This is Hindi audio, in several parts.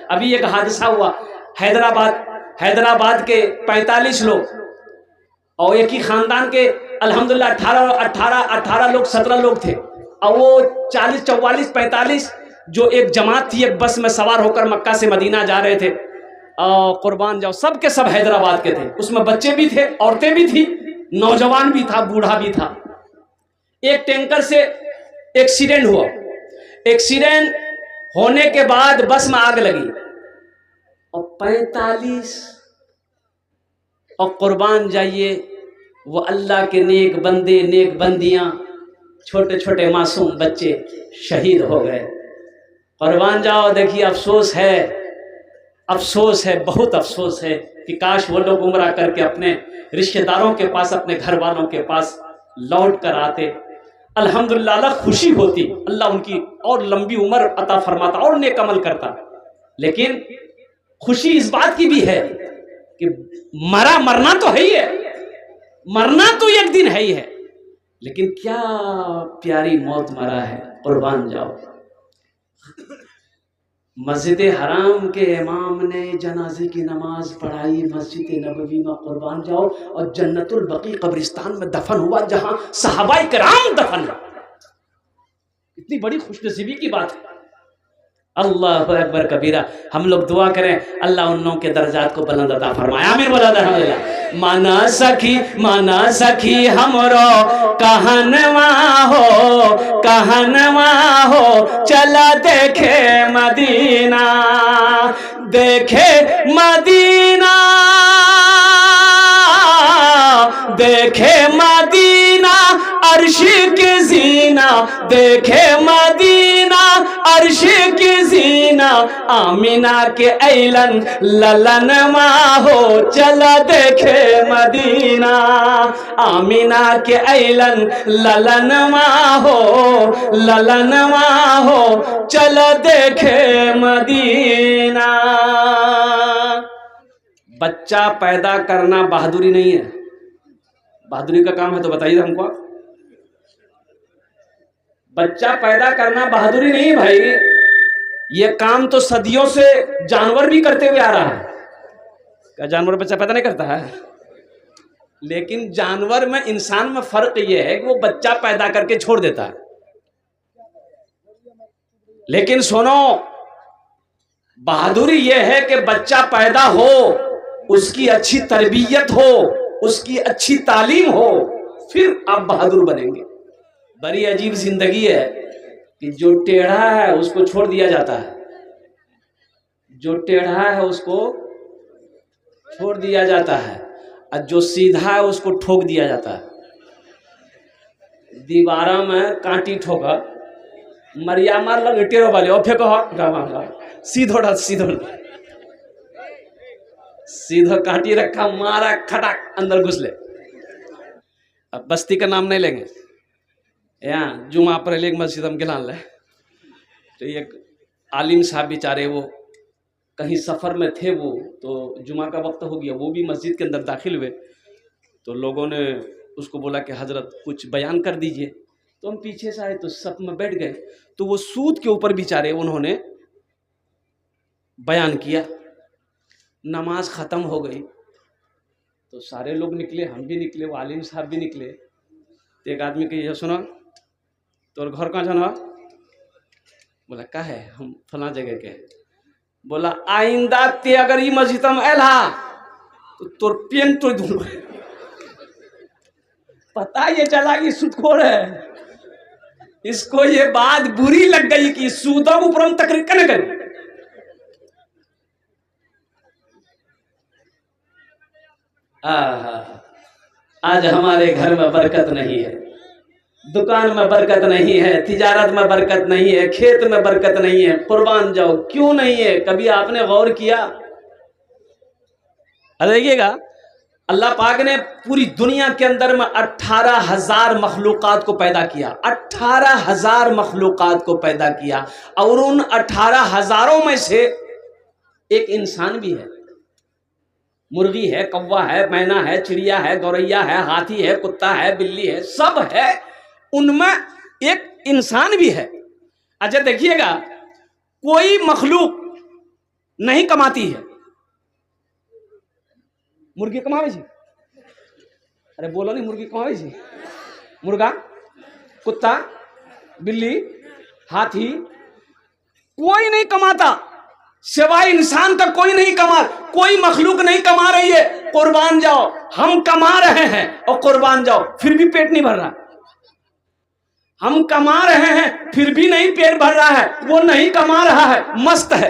अभी एक हादसा हुआ हैदराबाद के 45 लोग और एक ही खानदान के अल्हम्दुलिल्लाह 18 लोग 17 लोग थे और वो 40 44 45 जो एक जमात थी, एक बस में सवार होकर मक्का से मदीना जा रहे थे। और कुर्बान जाओ सब के सब हैदराबाद के थे, उसमें बच्चे भी थे, औरतें भी थी, नौजवान भी था, बूढ़ा भी था। एक टैंकर से एक्सीडेंट हुआ। एक्सीडेंट होने के बाद बस में आग लगी और 45 और कुर्बान जाइए वो अल्लाह के नेक बंदे नेक बंदियां, छोटे छोटे मासूम बच्चे शहीद हो गए। कुर्बान जाओ, देखिए अफसोस है, बहुत अफसोस है कि काश वो लोग उम्रा करके अपने रिश्तेदारों के पास, अपने घर वालों के पास लौट कर आते। अल्हम्दुलिल्लाह, अल्लाह खुशी होती, अल्लाह उनकी और लंबी उम्र अता फरमाता और नेक अमल करता। लेकिन खुशी इस बात की भी है कि मरना तो है ही है, मरना तो एक दिन है ही है, लेकिन क्या प्यारी मौत मरा है। कुर्बान जाओ, मस्जिद हराम के इमाम ने जनाजे की नमाज पढ़ाई मस्जिद नबवी में। कुर्बान जाओ, और जन्नतुल बकी कब्रिस्तान में दफन हुआ जहां सहाबाए किराम दफन है। इतनी बड़ी खुशनसीबी की बात है। अल्लाह अकबर कबीरा। हम लोग दुआ करें अल्लाह उन लोगों के दर्जात को बुलंद अता फरमाए। आमीन बोला अल्हम्दुलिल्लाह। माना सखी हमरो कहनवा हो चला देखे मदीना अर्श की जीना, देखे मदीना अर्श की जीना, आमीना के ऐलन ललन हो चला देखे मदीना, आमीना के ऐलन ललन हो चला देखे मदीना। बच्चा पैदा करना बहादुरी नहीं है। बहादुरी का काम है तो बताइए हमको। बच्चा पैदा करना बहादुरी नहीं भाई, ये काम तो सदियों से जानवर भी करते हुए आ रहा है। क्या जानवर बच्चा पैदा नहीं करता है? लेकिन जानवर में इंसान में फर्क ये है कि वो बच्चा पैदा करके छोड़ देता है। लेकिन सुनो, बहादुरी ये है कि बच्चा पैदा हो, उसकी अच्छी तरबियत हो, उसकी अच्छी तालीम हो, फिर आप बहादुर बनेंगे। बड़ी अजीब जिंदगी है कि जो टेढ़ा है उसको छोड़ दिया जाता है, जो टेढ़ा है उसको छोड़ दिया जाता है, और जो सीधा है उसको ठोक दिया जाता है। दीवारा में कांटी ठोका, मरिया मार लग टेढ़ो वाले और फेंको सीधो कांटी रखा, मारा खटाक अंदर घुस ले। अब बस्ती का नाम नहीं लेंगे, यहाँ जुमा पर एक मस्जिद हम गिलान ले, तो एक आलिम साहब बेचारे वो कहीं सफ़र में थे, वो तो जुमा का वक्त हो गया, वो भी मस्जिद के अंदर दाखिल हुए। तो लोगों ने उसको बोला कि हजरत कुछ बयान कर दीजिए। तो हम पीछे से आए तो सब में बैठ गए। तो वो सूद के ऊपर बेचारे उन्होंने बयान किया। नमाज ख़त्म हो गई तो सारे लोग निकले, हम भी निकले, वो आलिम साहब भी निकले। तो एक आदमी के ये सुना, तोर घर कहाँ जाना? बोला का है, हम फला जगह के। बोला आइंदा ते अगर ये मस्जिद में एला तो तोर पेन तो दूंगा। पता ये चला कि सूदखोर है, इसको ये बात बुरी लग गई कि सूदा ऊपर हम तकरीर करने करें। आज हमारे घर में बरकत नहीं है, दुकान में बरकत नहीं है, तिजारत में बरकत नहीं है, खेत में बरकत नहीं है। कुर्बान जाओ, क्यों नहीं है? कभी आपने गौर किया? देखिएगा, अल्लाह पाक ने पूरी दुनिया के अंदर में 18,000 मखलूकात को पैदा किया, 18,000 मखलूकात को पैदा किया, और उन 18,000 में से एक इंसान भी है। मुर्गी है, कौवा है, मैना है, चिड़िया है, गौरैया है, हाथी है, कुत्ता है, बिल्ली है, सब है, उनमें एक इंसान भी है। अच्छा देखिएगा, कोई मखलूक नहीं कमाती है। मुर्गी कमावे जी? अरे बोलो नहीं, मुर्गी कमावे जी? मुर्गा, कुत्ता, बिल्ली, हाथी, कोई नहीं कमाता सिवाय इंसान का। कोई नहीं कमा, कोई मखलूक नहीं कमा रही है। कुर्बान जाओ, हम कमा रहे हैं और कुर्बान जाओ, फिर भी पेट नहीं भर रहा। हम कमा रहे हैं फिर भी नहीं पेट भर रहा है, वो नहीं कमा रहा है, मस्त है,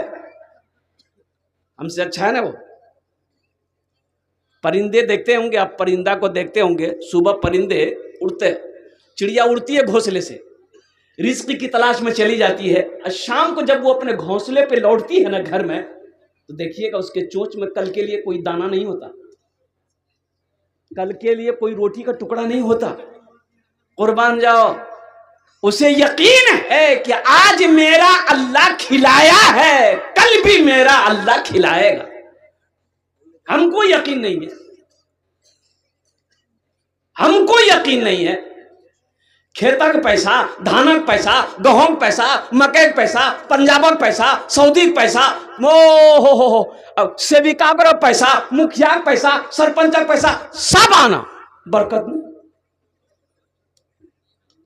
हमसे अच्छा है ना वो। परिंदे देखते होंगे आप, परिंदा को देखते होंगे, सुबह परिंदे उड़ते, चिड़िया उड़ती है घोंसले से, रिस्क की तलाश में चली जाती है, और शाम को जब वो अपने घोंसले पे लौटती है ना घर में, तो देखिएगा उसके चोंच में कल के लिए कोई दाना नहीं होता, कल के लिए कोई रोटी का टुकड़ा नहीं होता। कुर्बान जाओ, उसे यकीन है कि आज मेरा अल्लाह खिलाया है, कल भी मेरा अल्लाह खिलाएगा। हमको यकीन नहीं है, हमको यकीन नहीं है। खेतक पैसा, धानक पैसा, गहूं पैसा, मकई पैसा, पंजाबक पैसा, सऊदी पैसा, हो सेविका का पैसा, मुखिया पैसा, सरपंच पैसा, सब आना, बरकत नहीं।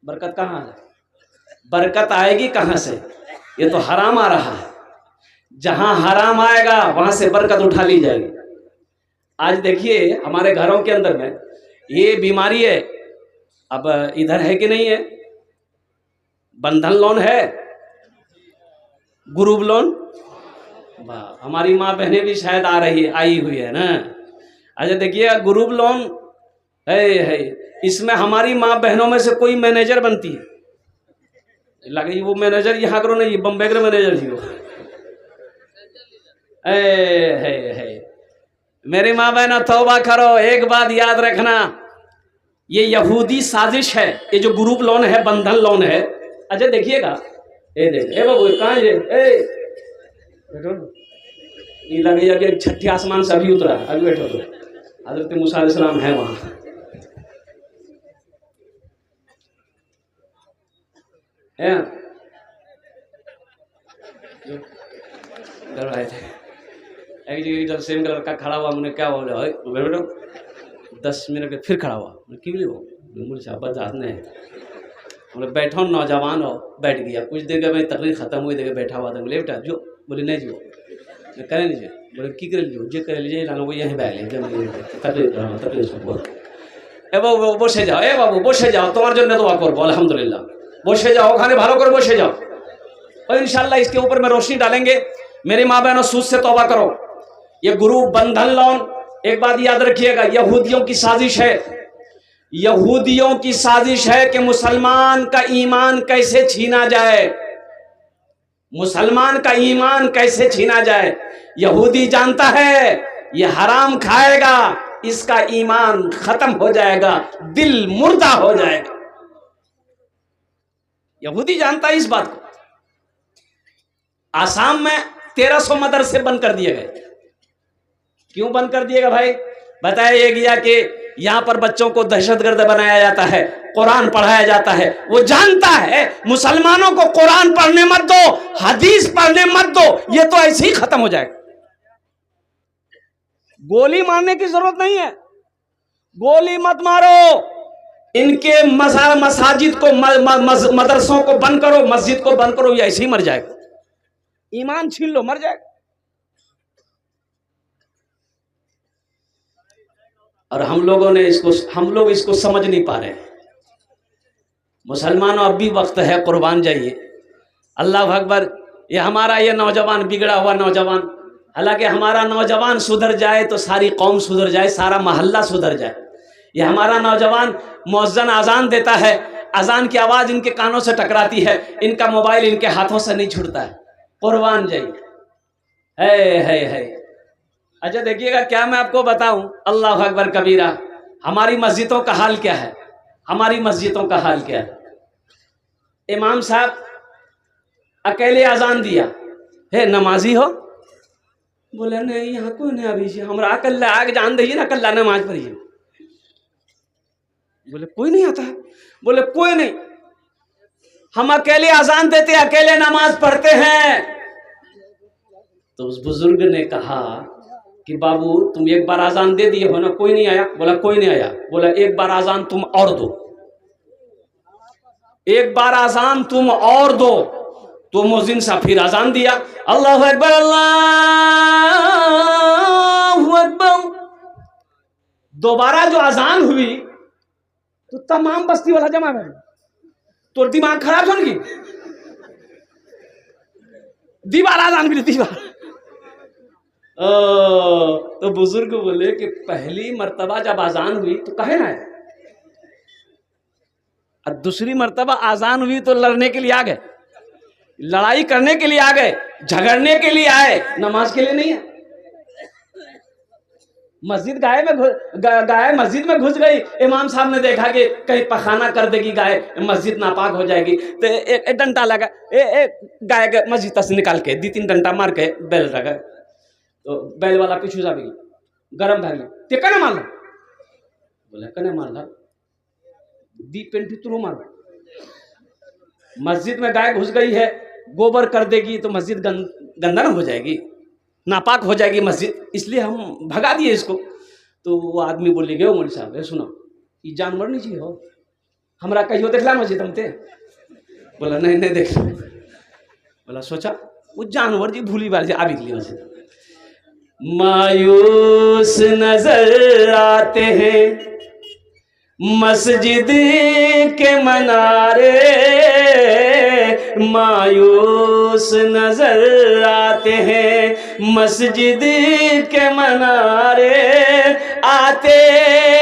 बरकत कहां है? बरकत आएगी कहां से? ये तो हराम आ रहा है। जहां हराम आएगा वहां से बरकत उठा ली जाएगी। आज देखिए हमारे घरों के अंदर में ये बीमारी है, अब इधर है कि नहीं है? बंधन लोन है, ग्रुप लोन, हमारी माँ बहनें भी शायद आई हुई है ना। अच्छा देखिए ग्रुप लोन है, इसमें हमारी माँ बहनों में से कोई मैनेजर बनती है, लगे वो मैनेजर यहाँ करो नहीं, बम्बई का मैनेजर जी हो। है मेरी माँ बहना तौबा करो, एक बात याद रखना, ये यहूदी साजिश है, ये जो ग्रुप लोन है, बंधन लोन है। अच्छा देखिएगा, ए बाबू कहाँ है? बैठो, ये लगेगा कि छठी आसमान से अभी उतरा, अभी बैठो। तो हजरत मूसा अलैहिस्सलाम है वहां, है डर रहे थे। एक जगह जब सेम कलर का खड़ा हुआ, मैंने क्या बोला, बैठो 10 मिनट के फिर खड़ा हुआ, क्यों लिए हो? मुझे शाबाश ने बोले बैठो, नौजवान हो, बैठ गया। कुछ देर के मैं तकरीर खत्म हुई, देखे बैठा हुआ था, बोले बेटा जो, बोले नहीं जो, मैं करे लीजिए, बोले की कर लीजिए, जे कर लीजिए, लालो को यहीं बैठ लीजिए, तकरीर ए बाबू बसे जाओ, ए बाबू बसे जाओ, तुम्हारे जन्नत दुआ करबो अल्हम्दुलिल्लाह, बसे जाओ, खाने भालो करो, बसे जाओ, और इंशाल्लाह इसके ऊपर में रोशनी डालेंगे। मेरी माँ बहनों, सूद से तौबा करो। ये ग्रुप बंधन लोन, एक बात याद रखिएगा, यहूदियों की साजिश है, यहूदियों की साजिश है कि मुसलमान का ईमान कैसे छीना जाए, मुसलमान का ईमान कैसे छीना जाए। यहूदी जानता है ये हराम खाएगा, इसका ईमान खत्म हो जाएगा, दिल मुर्दा हो जाएगा। यहूदी जानता है इस बात को। आसाम में 1300 मदरसे बंद कर दिए गए। क्यों बंद कर दिएगा भाई? बताया गया कि यहां पर बच्चों को दहशतगर्द बनाया जाता है, कुरान पढ़ाया जाता है। वो जानता है मुसलमानों को कुरान पढ़ने मत दो, हदीस पढ़ने मत दो, ये तो ऐसे ही खत्म हो जाएगा। गोली मारने की जरूरत नहीं है, गोली मत मारो, इनके मसाजिद को, मदरसों को बंद करो, मस्जिद को बंद करो, ये ऐसे ही मर जाएगा। ईमान छीन लो, मर जाएगा। और हम लोग इसको समझ नहीं पा रहे। मुसलमानों अब भी वक्त है, कुर्बान जाइए। अल्लाह अकबर। ये हमारा ये नौजवान, बिगड़ा हुआ नौजवान, हालांकि हमारा नौजवान सुधर जाए तो सारी कौम सुधर जाए, सारा मोहल्ला सुधर जाए। ये हमारा नौजवान मुअज्जिन अजान देता है, अजान की आवाज़ इनके कानों से टकराती है, इनका मोबाइल इनके हाथों से नहीं छूटता है। कुर्बान जाइए। है अच्छा देखिएगा, क्या मैं आपको बताऊं, अल्लाह अकबर कबीरा, हमारी मस्जिदों का हाल क्या है, हमारी मस्जिदों का हाल क्या है। इमाम साहब अकेले अजान दिया, है नमाजी हो? बोले नहीं यहाँ कोई नहीं, अभी हमरा अकल्ला आग जान दीजिए ना, अकल्ला नमाज पढ़िए। बोले कोई नहीं आता है? बोले कोई नहीं, हम अकेले अजान देते, अकेले नमाज पढ़ते हैं। तो उस बुजुर्ग ने कहा कि बाबू तुम एक बार आजान दे दिए हो ना, कोई नहीं आया? बोला कोई नहीं आया। बोला एक बार आजान तुम और दो, एक बार आजान तुम और दो। तो मुअज्जिन साहब फिर आजान दिया, अल्लाहु अकबर अल्लाहु अकबर। दोबारा जो आजान हुई तो तमाम बस्ती वाला जमा है। तो दिमाग खराब हो गई, दीवार आजान भी दीवार। तो बुजुर्ग बोले कि पहली मर्तबा जब आजान हुई तो कहे ना, और दूसरी मर्तबा आजान हुई तो लड़ने के लिए आ गए, लड़ाई करने के लिए आ गए, झगड़ने के लिए आए, नमाज के लिए नहीं है। मस्जिद गाय मस्जिद में घुस गई, इमाम साहब ने देखा कि कहीं पखाना कर देगी गाय, मस्जिद नापाक हो जाएगी, तो एक डंडा लगा, गाय के मस्जिद से निकाल के 2-3 डंडा मार के बैल लगा, तो बैल वाला पीछू जा गई, गरम भाग ते कने मार ला, बोला कने मार ला, दी पेंटी तुरु मार। मस्जिद में गाय घुस गई है, गोबर कर देगी तो मस्जिद गंदा हो जाएगी, नापाक हो जाएगी मस्जिद, इसलिए हम भगा दिए इसको। तो वो आदमी बोले गए मौलवी साहब सुनो, ये जानवर नहीं चाहिए हो, हमरा कहियो देखला मस्जिद हम ते? बोला नहीं नहीं देख। बोला सोचा वो जानवर जी भूली बार जी आबी लिए मस्जिद। मायूस नजर आते हैं मस्जिद के मनारे, मायूस नजर आते हैं मस्जिद के मनारे, आते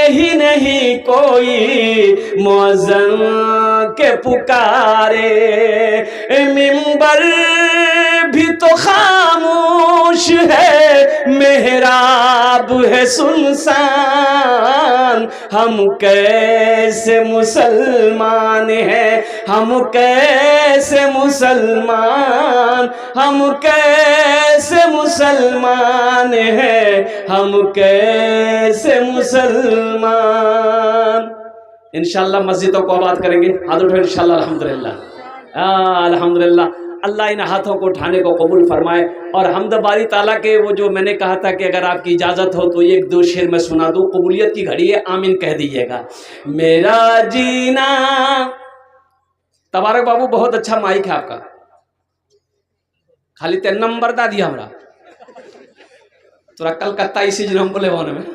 ही नहीं कोई मुअज्जिन के पुकारे, मिंबर भी तो खामोश है, मेहराब है सुनसान, हम कैसे मुसलमान हैं, हम कैसे मुसलमान, हम कैसे मुसलमान हैं, हम कैसे मुसलमान। इंशाअल्लाह मस्जिदों को आबाद करेंगे, हाथ उठाओ इंशाअल्लाह। अल्हम्दुलिल्लाह अल्हम्दुलिल्लाह। अल्लाह इन हाथों को उठाने को कबूल फरमाए। और हमद बारी ताला के वो जो मैंने कहा था कि अगर आपकी इजाज़त हो तो 1-2 शेर मैं सुना दूँ, कबूलियत की घड़ी है, आमीन कह दीजिएगा। मेरा जीना, तबारक बाबू बहुत अच्छा माइक है आपका, खाली 3 नंबर दा दिया हमरा तोरा कलकत्ता इसी जिन हम बोले वाने में।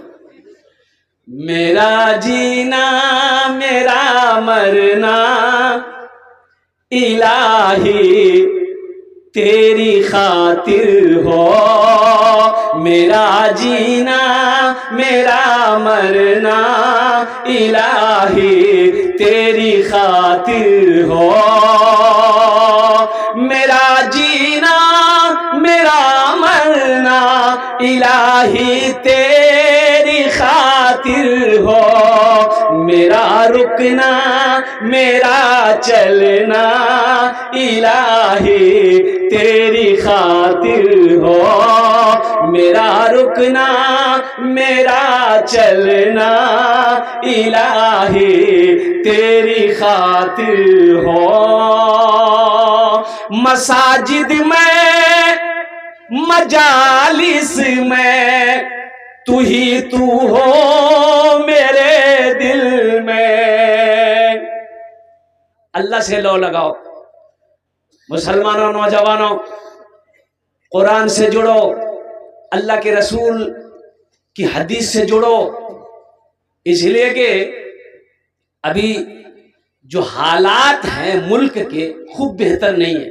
मेरा जीना मेरा मरना इलाही तेरी खातिर हो, मेरा जीना मेरा मरना इलाही तेरी खातिर हो, मेरा जीना मेरा मरना इलाही तेरी खातिर हो, मेरा रुकना मेरा चलना इलाही तेरी खातिर हो, मेरा रुकना मेरा चलना इलाही तेरी खातिर हो। मसाजिद में मजालिस में तू ही तू हो मेरे दिल में। अल्लाह से लो लगाओ, मुसलमानों नौजवानों कुरान से जुड़ो, अल्लाह के रसूल की हदीस से जुड़ो, इसलिए कि अभी जो हालात हैं मुल्क के खूब बेहतर नहीं है।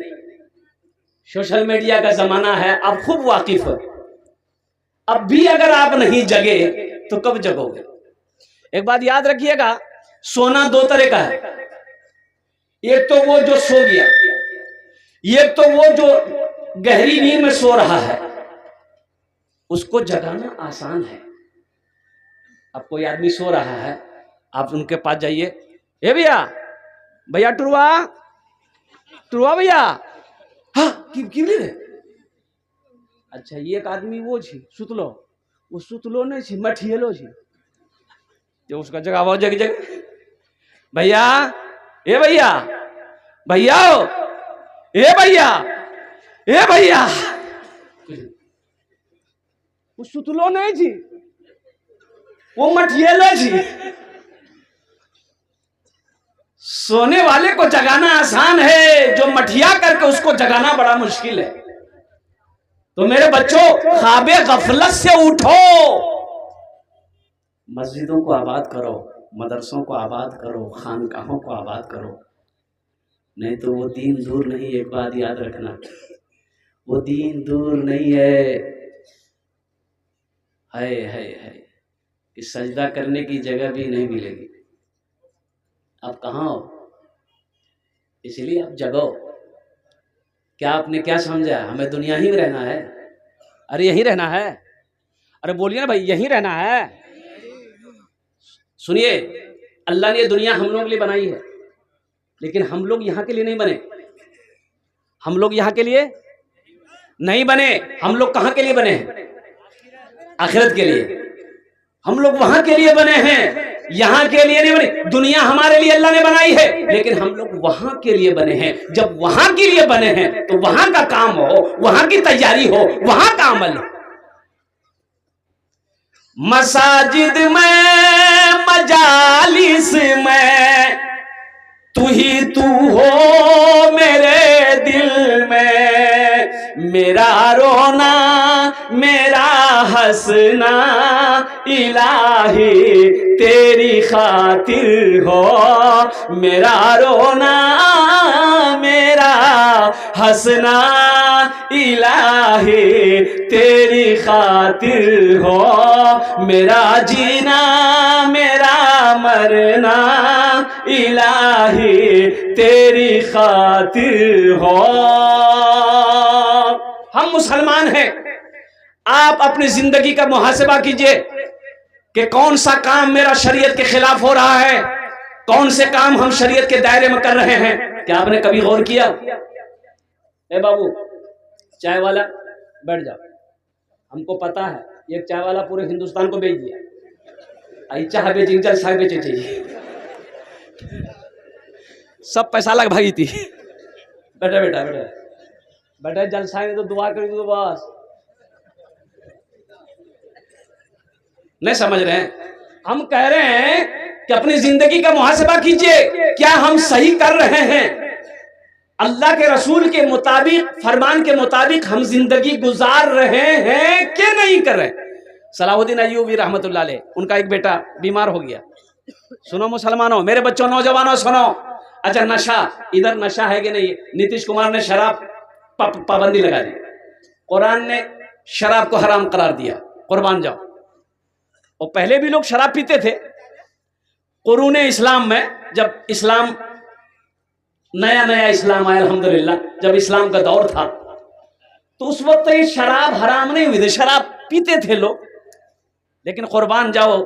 सोशल मीडिया का जमाना है, आप खूब वाकिफ हो। अब भी अगर आप नहीं जगे तो कब जगोगे? एक बात याद रखिएगा, सोना 2 तरह का है, एक तो वो जो सो गया, एक तो वो जो गहरी नींद में सो रहा है, उसको जगाना आसान है। अब कोई आदमी सो रहा है, आप उनके पास जाइए, ए भैया भैया टुरवा टुरवा भैया, हाँ की रे? अच्छा एक आदमी वो छी सुतलो, वो सुतलो नहीं छी मठियलो छी, जो उसका जगावो जग जग, भैया ए भैया भैया ए भैया ए भैया, वो सुतलो नहीं जी, वो मठिएलो जी। सोने वाले को जगाना आसान है, जो मठिया करके उसको जगाना बड़ा मुश्किल है। तो मेरे बच्चों, ख्वाबे गफलत से उठो, मस्जिदों को आबाद करो, मदरसों को आबाद करो, खानकाहों को आबाद करो, नहीं तो वो दीन दूर नहीं। एक बात याद रखना, वो दीन दूर नहीं है। कि सजदा करने की जगह भी नहीं मिलेगी। आप कहाँ हो? इसलिए आप जगो। क्या आपने क्या समझा? हमें दुनिया ही में रहना है। अरे यही रहना है। अरे बोलिए ना भाई, यही रहना है। सुनिए, अल्लाह ने ये दुनिया हम लोगों के लिए बनाई है, लेकिन हम लोग यहाँ के लिए नहीं बने। हम लोग यहाँ के लिए नहीं बने। हम लोग कहाँ के लिए बने हैं? आखिरत के लिए। हम लोग वहां के लिए बने हैं, यहाँ के लिए नहीं बने। दुनिया हमारे लिए अल्लाह ने बनाई है, लेकिन हम लोग वहां के लिए बने हैं। जब वहां के लिए बने हैं तो वहां का काम हो, वहां की तैयारी हो, वहां का अमल हो। मसाजिद में, मजालिस में, तू ही तू हो मेरे दिल में। मेरा रोना, मेरा हंसना इलाही तेरी खातिर हो। मेरा रोना, मेरा हंसना इलाही तेरी खातिर हो। मेरा जीना, मेरा मरना इलाही तेरी खातिर हो। हम मुसलमान हैं। आप अपनी जिंदगी का मुहासिबा कीजिए कि कौन सा काम मेरा शरीयत के खिलाफ हो रहा है, कौन से काम हम शरीयत के दायरे में कर रहे हैं। क्या आपने कभी गौर किया? ए बाबू, चाय वाला बैठ जाओ। हमको पता है एक चाय वाला पूरे हिंदुस्तान को बेच दिया। चाय बेची, चाय बेचे चाहिए, सब पैसा लग भागी थी। बेटा बेटा बेटा बेटा, जलसा में तो दुआ करी तो बस। नहीं समझ रहे हैं? हम कह रहे हैं कि अपनी जिंदगी का मुहासिबा कीजिए, क्या हम सही कर रहे हैं? अल्लाह के रसूल के मुताबिक, फरमान के मुताबिक हम जिंदगी गुजार रहे हैं कि नहीं कर रहे? सलाहुद्दीन अय्यूबी रहमतुल्लाह अलैह, उनका एक बेटा बीमार हो गया। सुनो मुसलमानों, मेरे बच्चों, नौजवानों सुनो। अच्छा, नशा, इधर नशा है कि नहीं? नीतीश कुमार ने शराब पाबंदी लगा दी, कुरान ने शराब को हराम करार दिया। कुर्बान जाओ। और पहले भी लोग शराब पीते थे। कुरूने इस्लाम में, जब इस्लाम नया नया इस्लाम आया, अल्हम्दुलिल्लाह, जब इस्लाम का दौर था, तो उस वक्त ये शराब हराम नहीं हुई थी, शराब पीते थे लोग। लेकिन कुर्बान जाओ,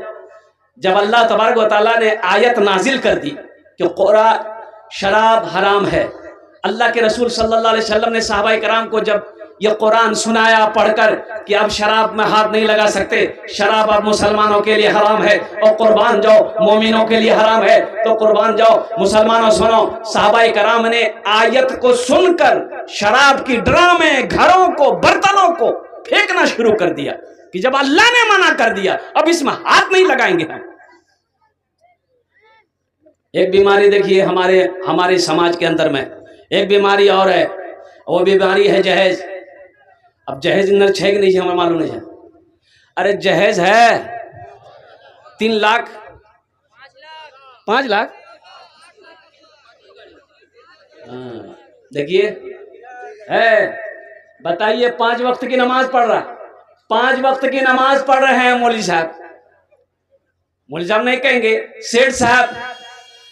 जब अल्लाह तबारक व तआला ने आयत नाजिल कर दी कि शराब हराम है, अल्लाह के रसूल सल्लल्लाहु अलैहि वसल्लम ने सहाबा कराम को जब यह कुरान सुनाया पढ़कर कि अब शराब में हाथ नहीं लगा सकते, शराब अब मुसलमानों के लिए हराम है और कुर्बान जाओ मोमिनों के लिए हराम है, तो कुर्बान जाओ मुसलमानों सुनो, सहाबा कराम ने आयत को सुनकर शराब की ड्रामे, घरों को, बर्तनों को फेंकना शुरू कर दिया कि जब अल्लाह ने मना कर दिया, अब इसमें हाथ नहीं लगाएंगे हम। एक बीमारी देखिए हमारे समाज के अंदर में, एक बीमारी और है, वो बीमारी है जहेज। अब जहेज अंदर छह कि नहीं है, हमें मालूम नहीं है। अरे जहेज है 3 लाख 5 लाख। देखिए है, बताइए 5 वक्त की नमाज पढ़ रहा, 5 वक्त की नमाज पढ़ रहे हैं मौलवी साहब। मौलवी साहब नहीं कहेंगे, सेठ साहब,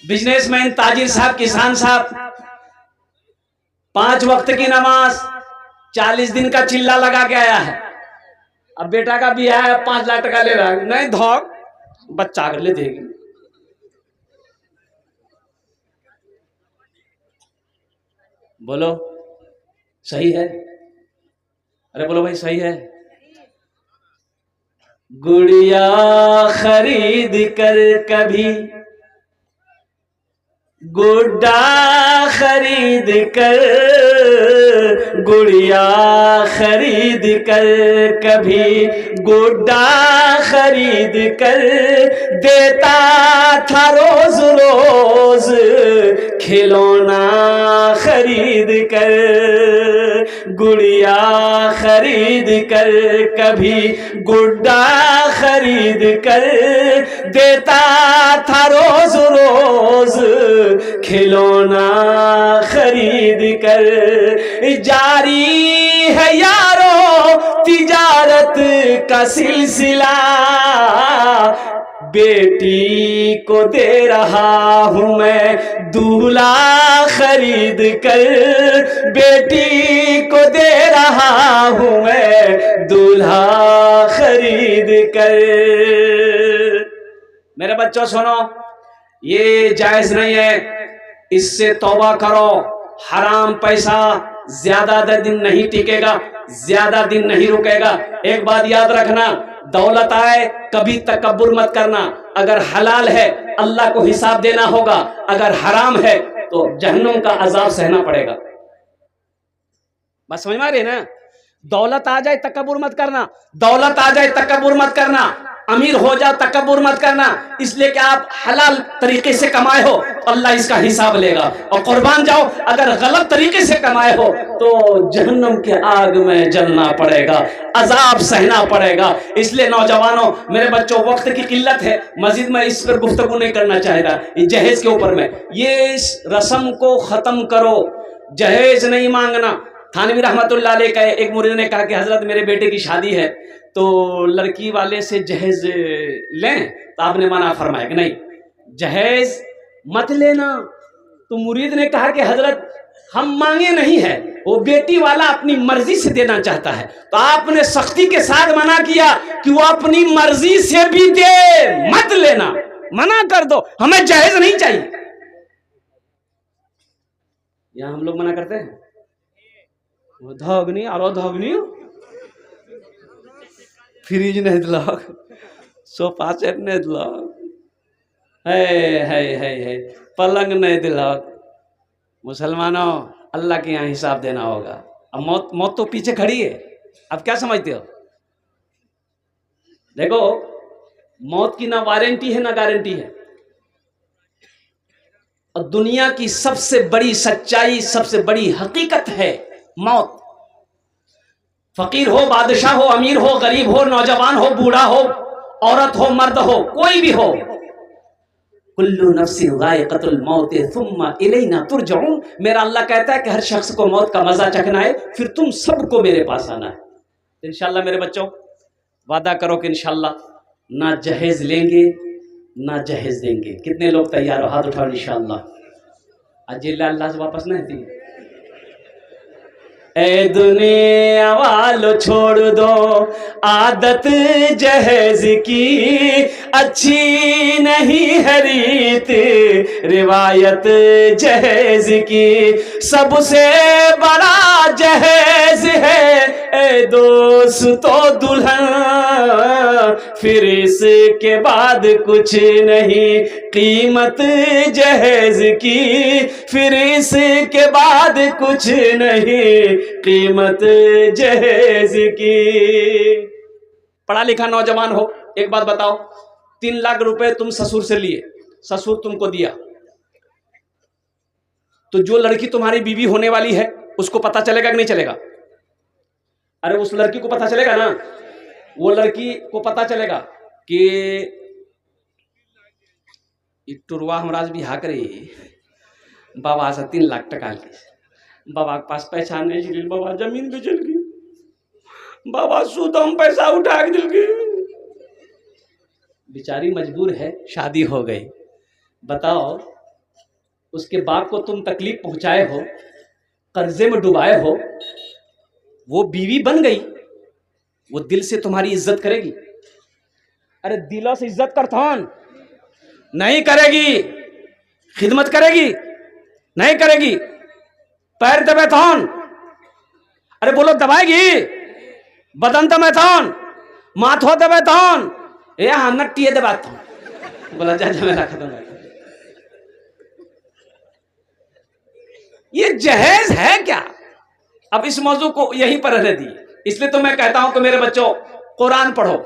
बिजनेसमैन, ताजिर साहब, किसान साहब, 5 वक्त की नमाज 40 दिन का चिल्ला लगा के आया है। अब बेटा का भी है, 5 लाख टका ले रहा है, नहीं धोक बच्चा कर ले देगी। बोलो सही है? अरे बोलो भाई सही है? गुड़िया खरीद कर कभी गुड्डा खरीद कर, गुड़िया खरीद कर, कभी गुड्डा खरीद कर देता था रोज रोज, खिलौना खरीद कर, गुड़िया खरीद कर, कभी गुड्डा खरीद कर देता था रोज रोज, खिलौना खरीद कर। जारी है यारो तिजारत का सिलसिला, बेटी को दे रहा हूँ मैं दूल्हा खरीद कर, बेटी को दे रहा हूँ मैं दूल्हा खरीद कर। मेरे बच्चों सुनो, ये जायज नहीं है, इससे तौबा करो। हराम पैसा ज्यादा दिन नहीं टिकेगा, ज्यादा दिन नहीं रुकेगा। एक बात याद रखना, दौलत आए कभी तकब्बुर मत करना। अगर हलाल है अल्लाह को हिसाब देना होगा, अगर हराम है तो जहन्नुम का अजाब सहना पड़ेगा। बस समझ में आ रही है ना? दौलत आ जाए तकब्बुर मत करना, दौलत आ जाए तकब्बुर मत करना, अमीर हो जाओ तकब्बुर मत करना। इसलिए कि आप हलाल तरीके से कमाए हो तो अल्लाह इसका हिसाब लेगा, और कुर्बान जाओ अगर गलत तरीके से कमाए हो तो जहन्नम के आग में जलना पड़ेगा, अजाब सहना पड़ेगा। इसलिए नौजवानों, मेरे बच्चों, वक्त की किल्लत है, मजीद में इस पर गुफ्तगू नहीं करना चाहेगा। जहेज के ऊपर में ये इस रस्म को खत्म करो, जहेज नहीं मांगना। थानवी रहमतुल्लाह अलैह का एक मुरीद ने कहा कि हजरत मेरे बेटे की शादी है तो लड़की वाले से जहेज लें, तो आपने मना फरमाया कि नहीं जहेज मत लेना। तो मुरीद ने कहा कि हजरत हम मांगे नहीं है, वो बेटी वाला अपनी मर्जी से देना चाहता है, तो आपने सख्ती के साथ मना किया कि वो अपनी मर्जी से भी दे, मत लेना, मना कर दो, हमें जहेज नहीं चाहिए। यहां हम लोग मना करते हैं, धगनी और धगनी फ्रिज नहीं दिलाक, सोफा सेट नहीं दिलाक, है पलंग नहीं दिलाक। मुसलमानों, अल्लाह के यहाँ हिसाब देना होगा। अब मौत तो पीछे खड़ी है, अब क्या समझते हो? देखो, मौत की ना वारंटी है ना गारंटी है, और दुनिया की सबसे बड़ी सच्चाई, सबसे बड़ी हकीकत है मौत। फकीर हो, बादशाह हो, अमीर हो, गरीब हो, नौजवान हो, बूढ़ा हो, औरत हो, मर्द हो, कोई भी हो, कुल्लु नफ्सिन ज़ाइक़तुल मौत सुम्मा इलैना तुरजऊन। मेरा अल्लाह कहता है कि हर शख्स को मौत का मजा चखना है, फिर तुम सबको मेरे पास आना है। इंशाल्लाह मेरे बच्चों, वादा करो कि इंशाल्लाह ना जहेज लेंगे ना जहेज देंगे। कितने लोग तैयार हो? हाथ उठाओ इंशाल्लाह। आज अल्लाह से वापस नहीं थी। ए दुनिया वालों छोड़ दो आदत जहेज की, अच्छी नहीं है रीत रिवायत जहेज की। सबसे बड़ा जहेज है ए दोस्तों दुल्हन, फिर इसके बाद कुछ नहीं कीमत जहेज की, फिर इसके बाद कुछ नहीं कीमत जहेज की। पढ़ा लिखा नौजवान हो, एक बात बताओ, 3 लाख रुपए तुम ससुर से लिए, ससुर तुमको दिया, तो जो लड़की तुम्हारी बीवी होने वाली है उसको पता चलेगा कि नहीं चलेगा? अरे उस लड़की को पता चलेगा ना, वो लड़की को पता चलेगा कि टुरवा हमरा बिहा करे बाबा से 3 लाख टका ली, बाबा के पास पैसा नहीं चल, बाबा जमीन बेचल गई, बाबा सुदम पैसा उठा के दिल गई, बेचारी मजबूर है, शादी हो गई। बताओ, उसके बाप को तुम तकलीफ पहुंचाए हो, कर्जे में डुबाए हो, वो बीवी बन गई, वो दिल से तुम्हारी इज्जत करेगी? अरे दिलों से इज्जत करथौन नहीं करेगी, खिदमत करेगी नहीं करेगी, पैर दबे थौन, अरे बोलो दबाएगी, बदन दबे थौन, माथो दबे थौन, ये हाँ नट्टिए दबा थौन, बोला जा मेरा खत्म। ये जहेज है क्या? अब इस मौजू को यहीं पर रहने दी। इसलिए तो मैं कहता हूं कि मेरे बच्चों कुरान पढ़ो,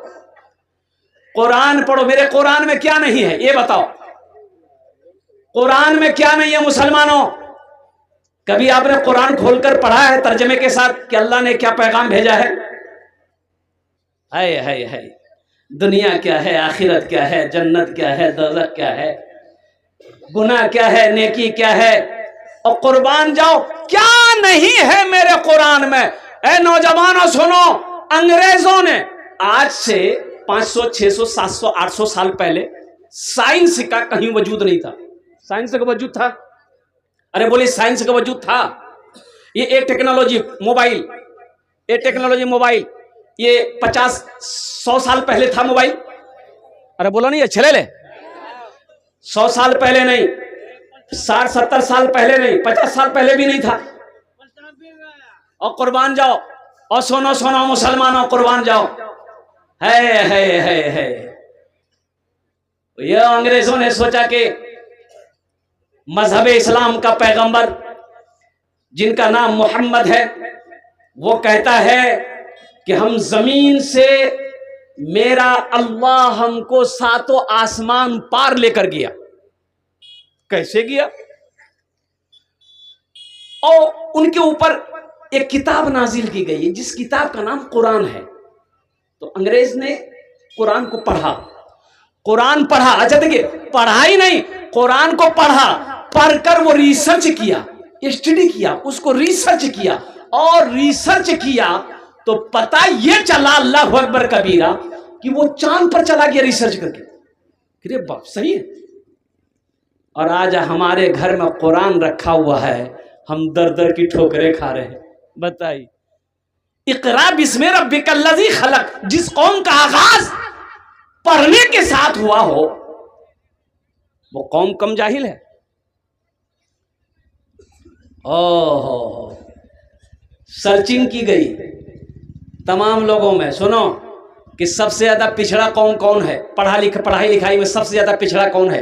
कुरान पढ़ो। मेरे कुरान में क्या नहीं है ये बताओ, कुरान में क्या नहीं है मुसलमानों? कभी आपने कुरान खोलकर पढ़ा है तर्जमे के साथ कि अल्लाह ने क्या पैगाम भेजा है? हाय दुनिया क्या है, आखिरत क्या है, जन्नत क्या है, दोज़ख क्या है, गुनाह क्या है, नेकी क्या है, और कुर्बान जाओ क्या नहीं है मेरे कुरान में। ए नौजवानों सुनो, अंग्रेजों ने आज से 500, 600, 700, 800 साल पहले साइंस का कहीं वजूद नहीं था। साइंस का वजूद था? अरे बोले साइंस का वजूद था। ये टेक्नोलॉजी मोबाइल, ये टेक्नोलॉजी मोबाइल ये 50-100 साल पहले था मोबाइल। अरे बोलो नहीं, अच्छे ले 100 साल पहले नहीं, 60-70 साल पहले नहीं, 50 साल पहले भी नहीं था। और कुर्बान जाओ, और सुनो सुनो मुसलमानों, कुर्बान जाओ। है ये अंग्रेजों ने सोचा कि मजहब इस्लाम का पैगंबर जिनका नाम मोहम्मद है, वो कहता है कि हम जमीन से, मेरा अल्लाह हमको 7 आसमान पार लेकर गया। कैसे गया? और उनके ऊपर एक किताब नाजिल की गई है जिस किताब का नाम कुरान है। तो अंग्रेज ने कुरान को पढ़ा, कुरान पढ़ा। अच्छा देखिए, पढ़ाई नहीं, कुरान को पढ़ा, पढ़कर वो रिसर्च किया, स्टडी किया, उसको रिसर्च किया, और रिसर्च किया तो पता ये चला अल्लाहु अकबर कबीरा कि वो चांद पर चला गया रिसर्च करके। अरे बाप, सही है। और आज हमारे घर में कुरान रखा हुआ है, हम दर दर की ठोकरें खा रहे हैं। बताइए, इक़रा बिस्मि रब्बिकल्लज़ी खलक, जिस कौम का आगाज पढ़ने के साथ हुआ हो, वो कौम कम जाहिल है। ओहो, सर्चिंग की गई तमाम लोगों में, सुनो कि सबसे ज्यादा पिछड़ा कौन कौन है, पढ़ाई लिखाई में सबसे ज्यादा पिछड़ा कौन है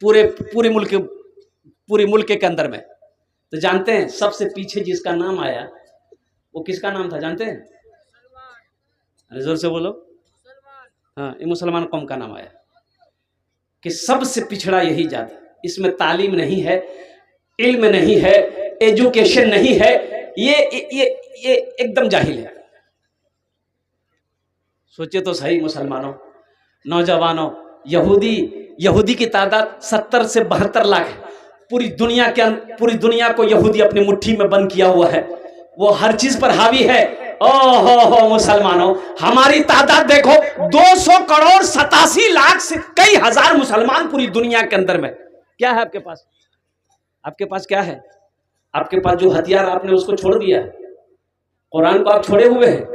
पूरे मुल्क के अंदर में? तो जानते हैं सबसे पीछे जिसका नाम आया वो किसका नाम था जानते हैं? अरे जोर से बोलो। हाँ, ये मुसलमान कौम का नाम आया कि सबसे पिछड़ा यही जाति। इसमें तालीम नहीं है, इल्म नहीं है, एजुकेशन नहीं है, ये एकदम जाहिल है। सोचे तो सही मुसलमानों, नौजवानों, यहूदी की तादाद 70 से 72 लाख है। पूरी दुनिया को यहूदी अपनी मुट्ठी में बंद किया हुआ है, वो हर चीज पर हावी है। ओहो मुसलमानों, हमारी तादाद देखो, 200 करोड़ 87 लाख से कई हजार मुसलमान पूरी दुनिया के अंदर में। क्या है आपके पास? आपके पास क्या है? आपके पास जो हथियार आपने उसको छोड़ दिया है। कुरान को आप छोड़े हुए हैं,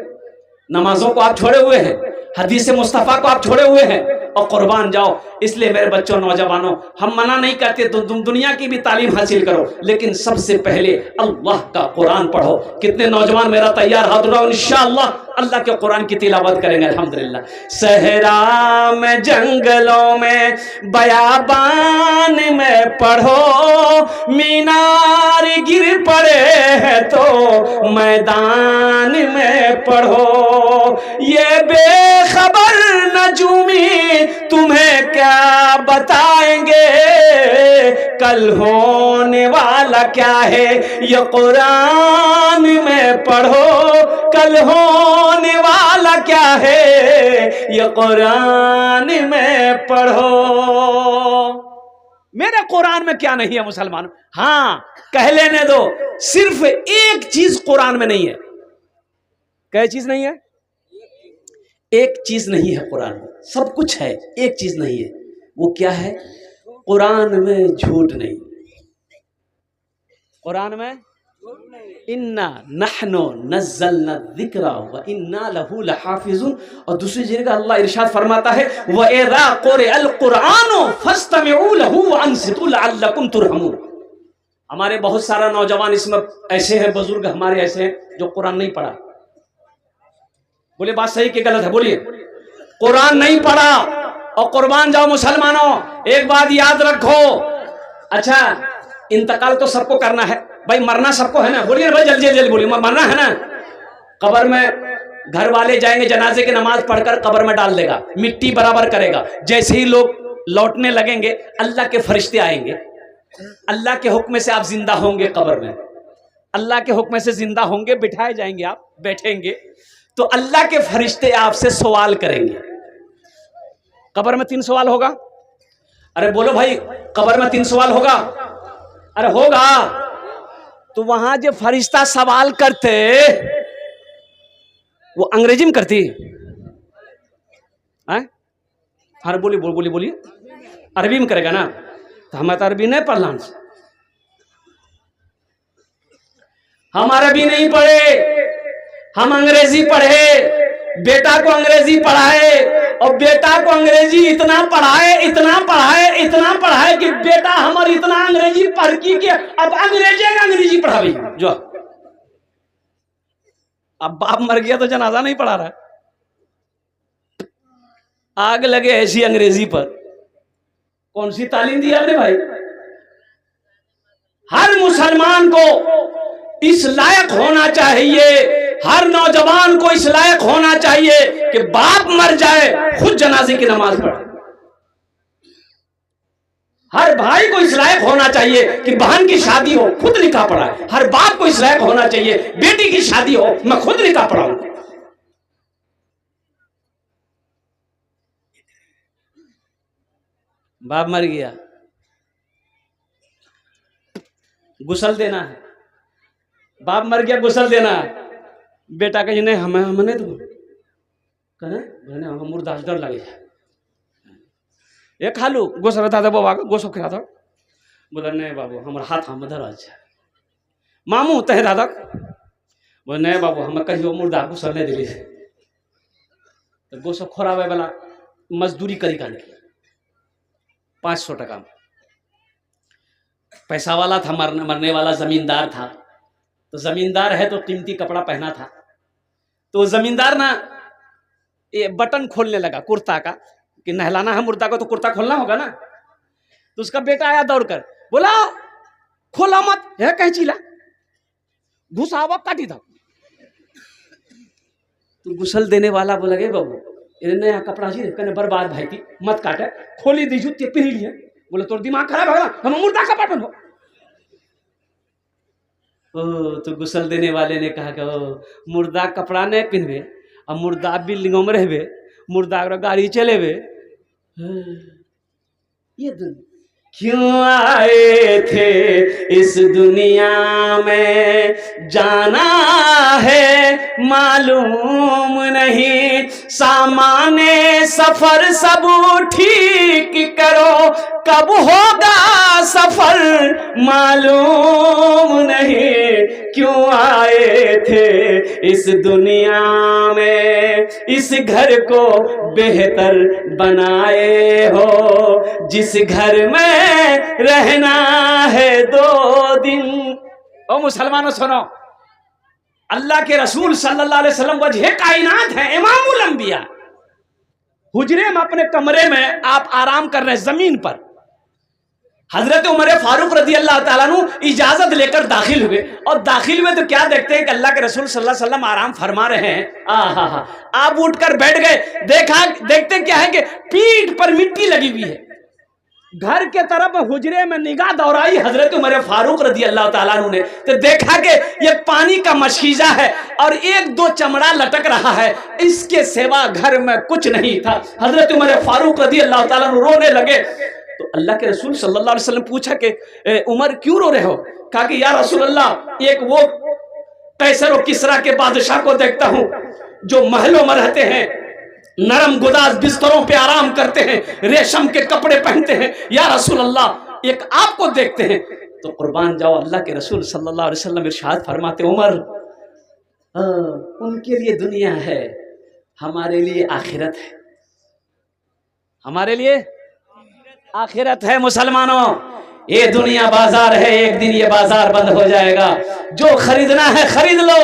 नमाजों को आप छोड़े हुए हैं, हदीस मुस्तफा को आप छोड़े हुए हैं, और कुर्बान जाओ। इसलिए मेरे बच्चों, नौजवानों, हम मना नहीं करते तो तुम दुनिया की भी तालीम हासिल करो, लेकिन सबसे पहले अल्लाह का कुरान पढ़ो। कितने नौजवान मेरा तैयार हाथ उठाओ, इंशाअल्लाह अल्लाह के कुरान की तिलावत करेंगे अल्हम्दुलिल्लाह। सहरा में, जंगलों में, बयाबान में पढ़ो, मीनार गिर पड़े है तो मैदान में पढ़ो। ये बेखबर नजूमी तुम्हें क्या बताएंगे, कल होने वाला क्या है ये कुरान में पढ़ो, कल होने वाला क्या है ये कुरान में पढ़ो। मेरे कुरान में क्या नहीं है मुसलमानों? हाँ, कह लेने दो, सिर्फ एक चीज कुरान में नहीं है। क्या चीज नहीं है? एक चीज नहीं है कुरान में, सब कुछ है, एक चीज नहीं है। वो क्या है? कुरान में झूठ नहीं। कुरान में इन्ना नहनु नज़्ज़लना ज़िक्रा व इन्ना लहू लहाफ़िज़ून। और दूसरी जगह अल्लाह इरशाद फरमाता है, व इज़ा क़ुरिअल क़ुरआनु फ़स्तमिऊ लहू व अंसितू लअल्लकुम तुरहमून। हमारे बहुत सारा नौजवान इसमें ऐसे हैं, बुजुर्ग हमारे ऐसे हैं जो कुरान नहीं पढ़ा। बोले बात सही कि गलत है? बोलिए। कुरान नहीं पढ़ा। और कुर्बान जाओ मुसलमानों, एक बात याद रखो, अच्छा इंतकाल तो सबको करना है, भाई मरना सबको है ना, बोलिए भाई जल्दी जल्दी बोलिए, मरना है ना। कब्र में घर वाले जाएंगे, जनाजे की नमाज पढ़कर कब्र में डाल देगा, मिट्टी बराबर करेगा। जैसे ही लोग लौटने लगेंगे अल्लाह के फरिश्ते आएंगे, अल्लाह के हुक्म से आप जिंदा होंगे कब्र में, अल्लाह के हुक्म से जिंदा होंगे, बिठाए जाएंगे, आप बैठेंगे तो अल्लाह के फरिश्ते आपसे सवाल करेंगे। कब्र में 3 सवाल होगा। अरे बोलो भाई, कब्र में 3 सवाल होगा? अरे होगा। तो वहां जो फरिश्ता सवाल करते वो अंग्रेजी में करती है? हाँ बोलिए बोलिए बोलिए, अरबी में करेगा ना? तो हमें तो अरबी नहीं पढ़ना, हम अरबी नहीं पढ़े, हम अंग्रेजी पढ़े। बेटा को अंग्रेजी पढ़ाए और बेटा को अंग्रेजी इतना पढ़ाए इतना पढ़ाए इतना पढ़ाए कि बेटा हमारी इतना अंग्रेजी पढ़ की कि अब अंग्रेजी पढ़ावी जो। अब बाप मर गया तो जनाजा नहीं पढ़ा रहा, आग लगे ऐसी अंग्रेजी पर। कौन सी तालीम दी आपने भाई? हर मुसलमान को इस लायक होना चाहिए, हर नौजवान को इस लायक होना चाहिए कि बाप मर जाए खुद जनाजे की नमाज पढ़े। हर भाई को इस लायक होना चाहिए कि बहन की शादी हो खुद निकाह पढ़ाए। हर बाप को इस लायक होना चाहिए, बेटी की शादी हो मैं खुद निकाह पढ़ाऊं। बाप मर गया, गुसल देना है। बाप मर गया, गुसल देना है। बेटा कहीं नहीं, हमने तो कहने हम मुर्दा डर लगे ये खा लू गोसर दादा बाबा का गोसो खिला था। बोला नहीं बाबू हमारा हाथ हम धर अच्छा मामू तहे दादा। बोले नहीं बाबू हमें कहियो मुर्दा गुसल नहीं दिली तो गोसो खोरावे वाला मजदूरी करी कान की 500 टका में। पैसा वाला था, मरने वाला जमींदार था। तो जमींदार है तो कीमती कपड़ा पहना था। तो जमींदार ना ये बटन खोलने लगा कुर्ता का कि नहलाना है मुर्दा को तो कुर्ता खोलना होगा ना। तो उसका बेटा आया दौड़कर, बोला खोला मत है कहीं चीला घुसावा काटी था। तो गुसल देने वाला बोला गे बाबू ये नया कपड़ा जी कहने बर्बाद भाई थी मत काटे, खोली दी जूती पहन लिए। बोले तोर दिमाग खराब है हम मुर्दा का बटन हो। तो गुसल देने वाले ने कहा कि मुर्दा कपड़ा नहीं पहनबे अब मुर्दा बिल्डिंगों में रहबे, मुर्दा गाड़ी चलेबे। ये क्यों आए थे इस दुनिया में जाना है मालूम नहीं, सामाने सफर सब ठीक करो कब होगा सफर मालूम नहीं। क्यों आए थे इस दुनिया में इस घर को बेहतर बनाए हो, जिस घर में रहना है 2 दिन। ओ मुसलमानों सुनो, अल्लाह के रसूल सल्लल्लाहु अलैहि वसल्लम वजह कायनात है, इमामुल अंबिया। हुजरे में अपने कमरे में आप आराम कर रहे हैं जमीन पर। हजरत उमर फारूक रजी अल्लाह ताला अन्हु इजाजत लेकर दाखिल हुए और दाखिल हुए तो क्या देखते हैं कि अल्लाह के रसूल सल्लल्लाहु अलैहि वसल्लम आराम फरमा रहे हैं। आप उठकर बैठ गए, देखते क्या है कि पीठ पर मिट्टी लगी हुई है। घर के तरफ हुजरे में निगाह दौड़ाई हजरत उमर फारूक रजी अल्लाह ताला अन्हु ने तो देखा कि ये पानी का मशकीजा है और 1-2 चमड़ा लटक रहा है, इसके सिवा घर में कुछ नहीं था। हजरत उमर फारूक रजी अल्लाह ताला अन्हु रोने लगे। तो अल्लाह के रसूल सल्लल्लाहु अलैहि वसल्लम पूछा कि उमर क्यों रो रहे हो? कहा कि या रसूल अल्लाह एक वो कैसर और किसरा के बादशाह को देखता हूं जो महलों में रहते हैं, नरम गुदाज बिस्तरों पे आराम करते हैं, रेशम के कपड़े पहनते हैं। या रसूल अल्लाह एक आपको देखते हैं। तो कुर्बान जाओ अल्लाह के रसूल सल्लल्लाहु अलैहि वसल्लम इरशाद फरमाते उमर उनके लिए दुनिया है, हमारे लिए आखिरत है। हमारे लिए आखिरत है। मुसलमानों ये दुनिया बाजार है, एक दिन ये बाजार बंद हो जाएगा। जो खरीदना है खरीद लो,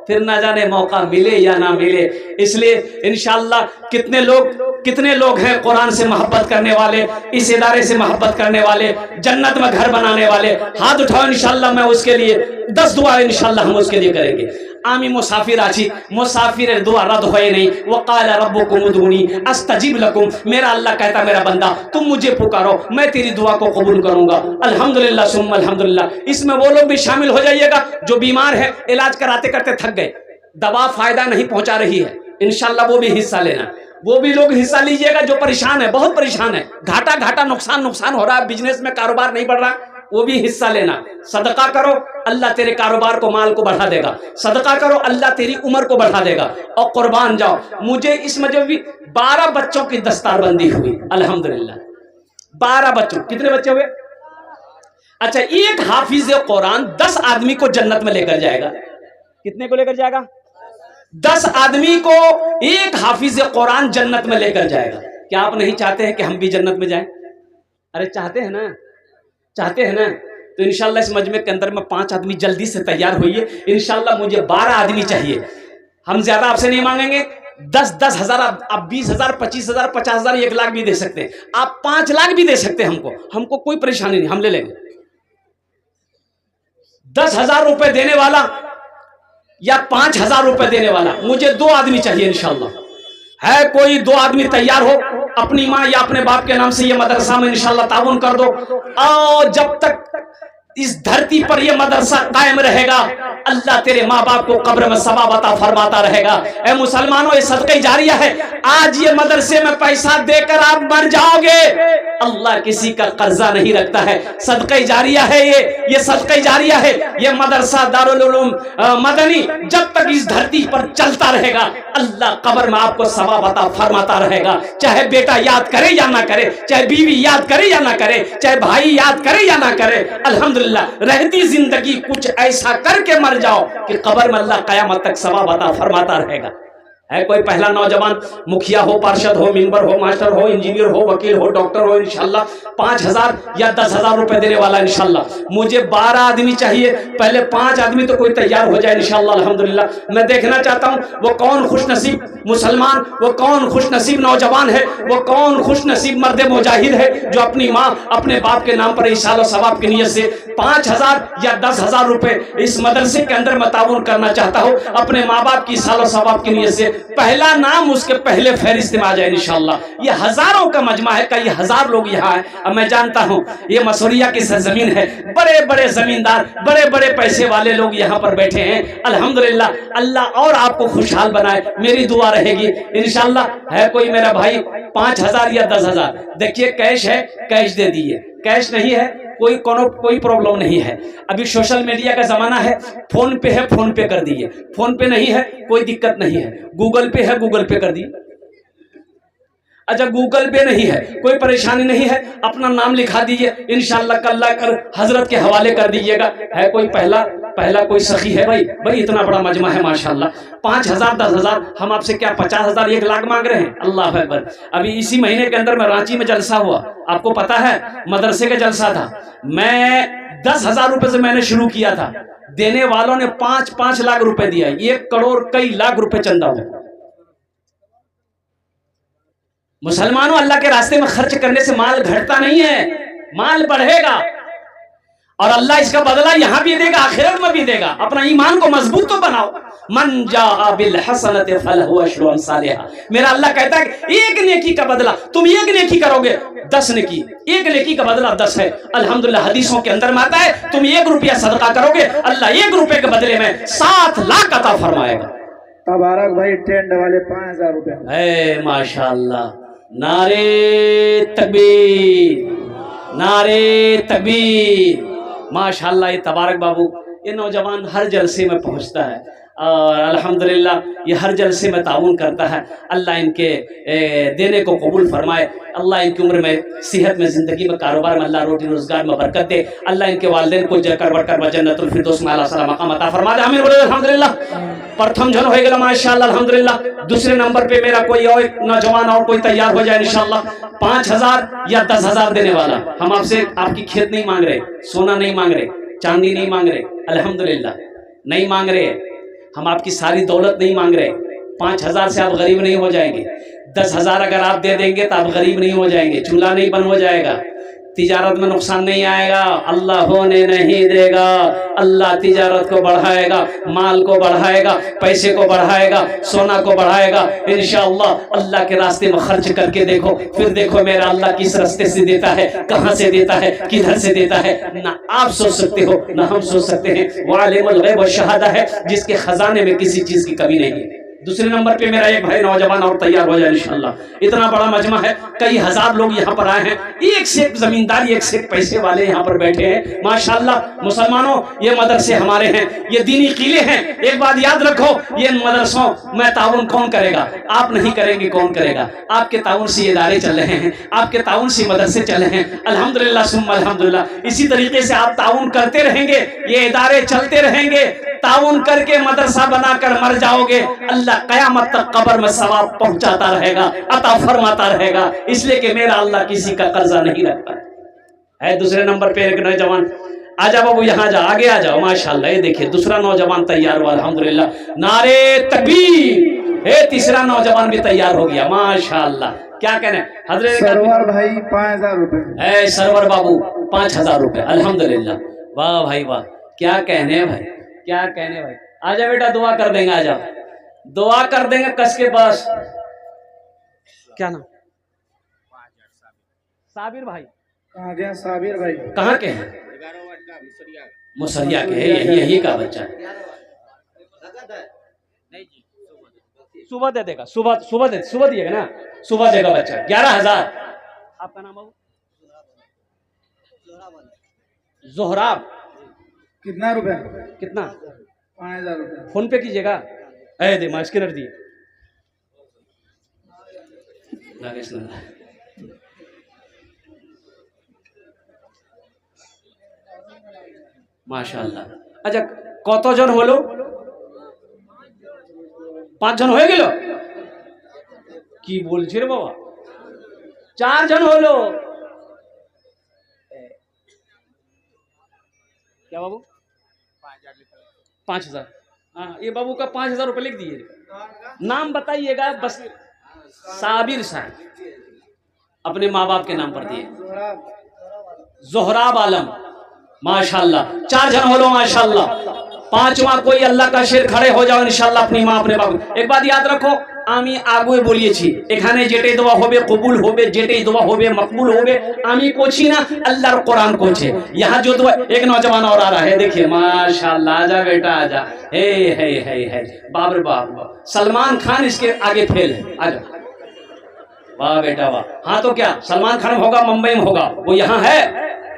फिर ना जाने मौका मिले या ना मिले। इसलिए इंशाअल्लाह कितने लोग कितने लोग हैं कुरान से मोहब्बत करने वाले, इस इदारे से मोहब्बत करने वाले, जन्नत में घर बनाने वाले? हाथ उठाओ, इंशाल्लाह मैं उसके लिए 10 दुआ इंशाल्लाह हम उसके लिए करेंगे। आमी मुसाफिर आची, मुसाफिर दुआ रद्द होए नहीं। वक़ाल रब्बुकुम उदूनी अस्तजीब लकुम, मेरा अल्लाह कहता मेरा बंदा तुम मुझे पुकारो, मैं तेरी दुआ को कबूल करूंगा। अल्हम्दुलिल्लाह सुम्मा अल्हम्दुलिल्लाह। इसमें वो लोग भी शामिल हो जाइएगा जो बीमार है, इलाज कराते करते थक गए, दवा फायदा नहीं पहुंचा रही है, इंशाल्लाह वो भी हिस्सा लेना। वो भी लोग हिस्सा लीजिएगा जो परेशान है, बहुत परेशान है, घाटा घाटा नुकसान हो रहा है, बिजनेस में कारोबार नहीं बढ़ रहा, वो भी हिस्सा लेना। सदका करो, अल्लाह तेरे कारोबार को, माल को बढ़ा देगा। सदका करो, अल्लाह तेरी उम्र को बढ़ा देगा। और कुर्बान जाओ। मुझे इस मजहब भी 12 बच्चों की दस्तारबंदी हुई अल्हम्दुलिल्लाह। 12 बच्चों, कितने बच्चे हुए? अच्छा, एक हाफिज कुरान 10 आदमी को जन्नत में लेकर जाएगा। कितने को लेकर जाएगा? 10 आदमी को एक हाफिज कुरान जन्नत में लेकर जाएगा। क्या आप नहीं चाहते हैं कि हम भी जन्नत में जाएं? अरे चाहते हैं ना, चाहते हैं ना? तो इंशाल्लाह इस मजमे के अंदर में 5 आदमी जल्दी से तैयार होइए। इंशाल्लाह मुझे 12 आदमी चाहिए। हम ज्यादा आपसे नहीं मांगेंगे, 10-10 हज़ार, आप 20 हज़ार, 25 हज़ार, 50 हज़ार, 1 लाख भी दे सकते हैं, आप 5 लाख भी दे सकते हैं। हमको कोई परेशानी नहीं, हम ले लेंगे। 10,000 रुपए देने वाला या 5,000 रुपए देने वाला, मुझे 2 आदमी चाहिए इंशाल्लाह। है कोई 2 आदमी तैयार हो? अपनी माँ या अपने बाप के नाम से ये मदरसा में इंशाल्लाह ताउन कर दो। और जब तक इस धरती पर यह मदरसा कायम रहेगा, अल्लाह तेरे माँ बाप को कब्र में सवाब अता फरमाता रहेगा। ए मुसलमानों, ये सदक़े जारिया है। आज ये मदरसे में पैसा देकर आप मर जाओगे, अल्लाह किसी का कर्जा नहीं रखता है। सदक़े जारिया है ये सदक़े जारिया है। ये मदरसा दारुल उलूम मदनी जब तक इस धरती पर चलता रहेगा, अल्लाह कब्र में आपको सवाब अता फरमाता रहेगा। चाहे बेटा याद करे या ना करे, चाहे बीवी याद करे या ना करे, चाहे भाई याद करे या ना करे, अल्हम्दुलिल्लाह रहती जिंदगी कुछ ऐसा करके मर जाओ कि कब्र में अल्लाह कयामत तक सवाब अता फरमाता रहेगा। है कोई पहला नौजवान, मुखिया हो, पार्षद हो, मेंबर हो, मास्टर हो, इंजीनियर हो, वकील हो, डॉक्टर हो, इंशाल्लाह 5,000 या 10,000 रुपए देने वाला इंशाल्लाह। मुझे 12 आदमी चाहिए, पहले 5 आदमी तो कोई तैयार हो जाए इंशाल्लाह अल्हम्दुलिल्लाह। मैं देखना चाहता हूँ वो कौन खुशनसीब मुसलमान, वो कौन खुशनसीब नौजवान है, वो कौन खुशनसीब मर्द मुजाहिद है जो अपनी माँ अपने बाप के नाम पर इशाल सवाब की नीयत से 5,000 या 10,000 रुपए इस मदरसे के अंदर मैं ताउन करना चाहता हूँ अपने माँ बाप की इशाल सवाब की नीयत से। पहला नाम उसके पहले फहरिस्त में आ जाए इंशाल्लाह। ये हजारों का मजमा है, कई हजार लोग यहाँ हैं। अब मैं जानता हूँ ये मसूरिया की सरजमीन है, बड़े बड़े जमींदार, बड़े बड़े पैसे वाले लोग यहाँ पर बैठे हैं। अल्हम्दुलिल्लाह, अल्लाह और आपको खुशहाल बनाए, मेरी दुआ रहेगी इंशाल्लाह। है कोई मेरा भाई 5,000 या 10,000? देखिए कैश है, कैश दे दिए। कैश नहीं है, कोई प्रॉब्लम नहीं है। अभी सोशल मीडिया का जमाना है, फोन पे है, फोन पे कर दिए। फोन पे नहीं है, कोई दिक्कत नहीं है। गूगल पे है, गूगल पे कर दिए। अच्छा, गूगल पे नहीं है, कोई परेशानी नहीं है, अपना नाम लिखा दीजिए, इंशाल्लाह कल्ला कर हजरत के हवाले कर दीजिएगा। है कोई पहला कोई सखी है? भाई इतना बड़ा मजमा है माशाल्लाह। 5,000 10,000, हम आपसे क्या 50,000 1 लाख मांग रहे हैं? अल्लाह अकबर। अभी इसी महीने के अंदर में रांची में जलसा हुआ, आपको पता है, मदरसे का जलसा था। मैं 10,000 रुपए से मैंने शुरू किया था, देने वालों ने 5-5 लाख रुपए दिया। 1 करोड़ कई लाख रुपए चंदा हुआ। मुसलमानों, अल्लाह के रास्ते में खर्च करने से माल घटता नहीं है, माल बढ़ेगा और अल्लाह इसका बदला यहाँ भी देगा, आखिरत में भी देगा। अपना ईमान को मजबूत तो बनाओ। मन जा बिल हसनत फलहु अशरु अमसालिहा। मेरा अल्लाह कहता है कि एक नेकी का बदला, तुम 1 नेकी करोगे 10 नेकी, 1 नेकी का बदला 10 है। अल्हम्दुलिल्लाह हदीसों के अंदर में आता है, तुम 1 रुपया सदका करोगे, अल्लाह 1 रुपए के बदले में 7 लाख अता फरमाएगा। तबारक भाई टेंट वाले 5,000 रुपए। माशाअल्लाह, नारे तकबीर, नारे तकबीर। माशाअल्लाह, ये तबारक बाबू, ये नौजवान हर जलसे में पहुंचता है और अल्हम्दुलिल्लाह ये हर जलसे में ताउन करता है। अल्लाह इनके देने को कबूल फरमाए। अल्लाह इनकी उम्र में, सेहत में, ज़िंदगी में, कारोबार में अल्लाह रोटी रोज़गार में बरकत दे। अल्लाह इनके वालिदैन को जकर बढ़कर जन्नतुल फिरदौस में आला मकाम अता फरमा दे। आमीन बोले अल्हम्दुलिल्लाह। प्रथम जन हो गया माशाअल्लाह अल्हम्दुलिल्लाह। दूसरे नंबर पे मेरा कोई और नौजवान और कोई तैयार हो जाए इंशाअल्लाह। 5,000 या 10,000 देने वाला। हम आपसे आपकी खेत नहीं मांग रहे, सोना नहीं मांग रहे, चांदी नहीं मांग रहे, अल्हम्दुलिल्लाह नहीं मांग रहे। हम आपकी सारी दौलत नहीं मांग रहे, 5,000 से आप गरीब नहीं हो जाएंगे। 10,000 अगर आप दे देंगे तो आप गरीब नहीं हो जाएंगे, चूल्हा नहीं बंद हो जाएगा, तिजारत में नुकसान नहीं आएगा, अल्लाह होने नहीं देगा। अल्लाह तिजारत को बढ़ाएगा, माल को बढ़ाएगा, पैसे को बढ़ाएगा, सोना को बढ़ाएगा इंशाअल्लाह। अल्लाह के रास्ते में खर्च करके देखो, फिर देखो मेरा अल्लाह किस रास्ते से देता है, कहाँ से देता है, किधर से देता है, ना आप सोच सकते हो ना हम सोच सकते हैं। वो आलिमुल गैब व शहादा है, जिसके खजाने में किसी चीज की कमी नहीं है। दूसरे नंबर पे मेरा एक भाई नौजवान और तैयार हो जाए इंशाअल्लाह। इतना बड़ा मजमा है, कई हजार लोग यहाँ पर आए हैं, एक से एक जमींदार, एक से एक पैसे वाले यहाँ पर बैठे हैं माशाअल्लाह। मुसलमानों, ये मदरसे हमारे हैं, ये दीनी किले हैं। एक बात याद रखो, ये मदरसों में ताउन कौन करेगा? आप नहीं करेंगे, कौन करेगा? आपके ताउन से ये इदारे चल रहे हैं, आपके ताउन से मदरसे चल रहे हैं, अल्हम्दुलिल्लाह सुम्मा अल्हम्दुलिल्लाह। इसी तरीके से आप ताउन करते रहेंगे, ये इदारे चलते रहेंगे, ताउन करके मदरसा बनाकर मर जाओगे, अल्लाह कयामत तक कब्र में सवाब पहुंचाता रहेगा, अता फरमाता रहेगा, इसलिए कि मेरा अल्लाह किसी का कर्जा नहीं रखता है। दूसरे नंबर पे एक नौजवान, आजा बाबू यहाँ जा, आगे आ जाओ माशाअल्लाह। ये देखिए दूसरा नौजवान तैयार हुआ अल्हम्दुलिल्लाह, नारे तकबीर। तीसरा नौजवान भी तैयार हो गया माशाअल्लाह। क्या कहने हजरत सरवर भाई 5,000 रुपए। सरवर बाबू 5,000 रुपए अल्हम्दुलिल्लाह। वाह भाई वाह, क्या कहने भाई, क्या कहने भाई। आजा बेटा, दुआ कर देंगे, आजा दुआ कर देंगे कस के। बस क्या नाम? साबिर भाई। कहाँ गया साबिर भाई? कहाँ के हैं? मुसरिया के है, यही का बच्चा है। सुबह दे देगा, सुबह दिएगा ना, सुबह देगा बच्चा 11,000। आपका नाम बाबू? जोहराब। कितना रुपए? कितना? 5,000 रुपए। फोन पे कीजिएगा। दे मैं स्कैनर दिए। माशाअल्लाह। अच्छा কতজন হলো? 5 জন হয়ে গেল? কি বলছিস রে বাবা? 4 জন হলো। क्या बाबू? 5,000। हाँ, ये बाबू का 5,000 रुपये लिख दिए। नाम बताइएगा बस। साबिर साहब अपने माँ बाप के नाम पर दिए। जोहराब आलम माशाल्लाह। 4 जन हो लो माशाल्लाह। 5वां कोई अल्लाह का शेर खड़े हो जाओ इंशाल्लाह अपनी माँ अपने बाप। एक बात याद रखो, আমি আগে বলিয়েছি এখানে যেটাই দোয়া হবে কবুল হবে, যেটাই দোয়া হবে মকবুল হবে। আমি করছি না, अल्लाह कुरान कोचे। यहाँ जो दुआ, एक नौजवान और आ रहा है, देखिए माशाल्लाह। आजा बेटा आजा। है बाप रे बाप, सलमान खान इसके आगे फेल है। आजा वाह बेटा वाह। हाँ तो क्या सलमान खान होगा मुंबई में होगा, वो यहाँ है।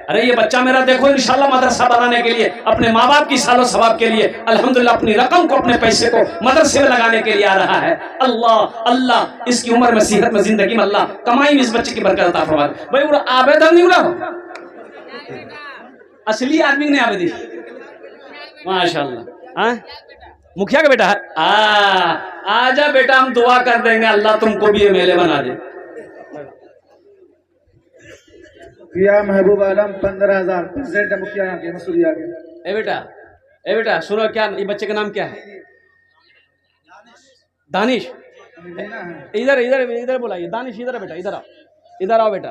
अरे ये बच्चा मेरा देखो इंशाल्लाह मदरसा बनाने के लिए, अपने माँ बाप की सालो सवाब के लिए अल्हम्दुलिल्लाह अपनी रकम को, अपने पैसे को मदरसे में लगाने के लिए आ रहा है। अल्लाह अल्लाह इसकी उम्र में, सेहत में, जिंदगी में अल्लाह कमाई में इस बच्चे की बरकत अता फरमाए। भाई वो आवेदन नहीं उड़ा, असली आदमी ने आवेदन माशाल्लाह। हाँ मुखिया का बेटा है। आजा बेटा, हम दुआ कर देंगे अल्लाह तुमको भी ये मेले बना दे। पिया महबूब आलम 15,000 प्रेसिडेंट मुखिया के मसूरिया के। ए बेटा सुनो, क्या ये बच्चे का नाम क्या है? दानिश। इधर बुलाइए दानिश, इधर बेटा, इधर आओ बेटा।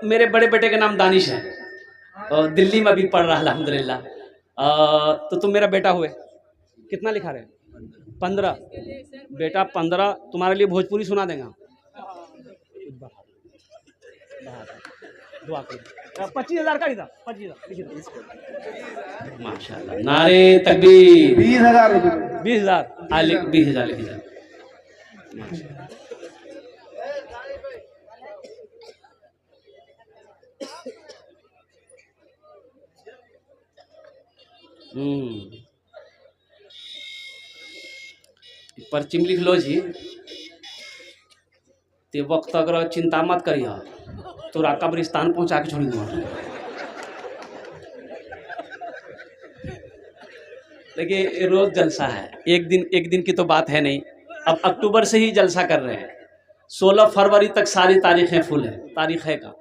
मेरे बड़े बेटे का नाम दानिश है और दिल्ली में भी पढ़ रहा है अल्हम्दुलिल्लाह। तो तुम मेरा बेटा हुए, कितना लिखा रहे? 15 बेटा 15। तुम्हारे लिए भोजपुरी सुना देंगे। दुआ करो। 25,000 का ही था, 25,000 माशाल्लाह। नारे तकबीर। 20,000 रुपए। 20,000 20,000 लिख दीजिए। पर्ची में लिख लो जी। ते वक्त अगर चिंता मत करिए, तोरा कब्रिस्तान पहुंचा के छोड़ दूंगा। देखिए रोज जलसा है, एक दिन की तो बात है नहीं। अब अक्टूबर से ही जलसा कर रहे हैं, 16 फरवरी तक सारी तारीखें फुल है, तारीख है का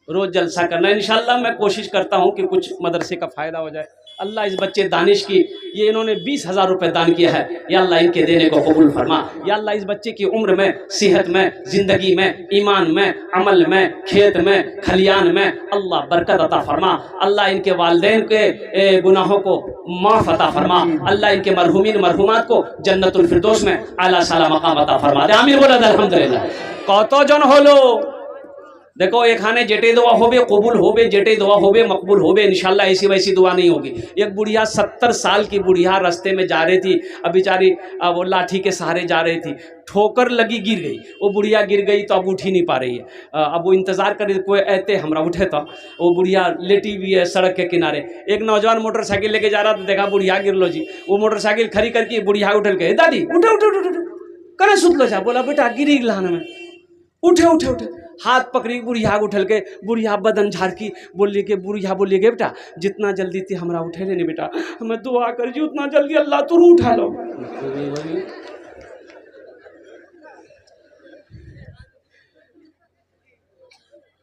रोज जलसा करना। इंशाल्लाह मैं कोशिश करता हूं कि कुछ मदरसे का फ़ायदा हो जाए। अल्लाह इस बच्चे दानिश की ये इन्होंने 20,000 रुपये दान किया है, या अल्लाह इनके देने को कबूल फरमा। या अल्लाह इस बच्चे की उम्र में, सेहत में, ज़िंदगी में, ईमान में, अमल में, खेत में, खलियान में अल्लाह बरकत अता फरमा। अल्लाह इनके वालिदैन के गुनाहों को माफ़ अता फरमा। अल्लाह इनके मरहुमीन मरहुमात को जन्नतुल फिरदौस में आला साला मकाम अता फरमा दे। आमीन बोला अल्हम्दुलिल्लाह। कतो जन होलो देखो एखाने जेटे दुआ होबे कबूल होबे, जेटे दुआ होबे मकबूल होबे इंशाल्लाह। ऐसी वैसी दुआ नहीं होगी। एक बुढ़िया 70 साल की बुढ़िया रास्ते में जा रही थी, अब बेचारी वो लाठी के सहारे जा रही थी, ठोकर लगी गिर गई। वो बुढ़िया गिर गई तो अब उठ ही नहीं पा रही है। अब वो इंतज़ार कर रही, कोई ऐते हमरा उठे तो वो बुढ़िया लेटी हुई है सड़क के किनारे। एक नौजवान मोटरसाइकिल लेके जा रहा तो देखा बुढ़िया गिर लो जी। वो मोटरसाइकिल खड़ी करके बुढ़िया उठल के, दादी उठे उठे उठे उठे करे सुत लो जा। बोला बेटा गिरी लहान में, उठे उठे उठे, हाथ पकड़ी बुढ़िया उठल के, बुढ़िया बदन झाड़ की बोलिए के, बुढ़िया बोलिए के बेटा जितना जल्दी थी हमरा उठे लेने बेटा, हमें दुआ कर जी उतना जल्दी अल्लाह तू उठा लो।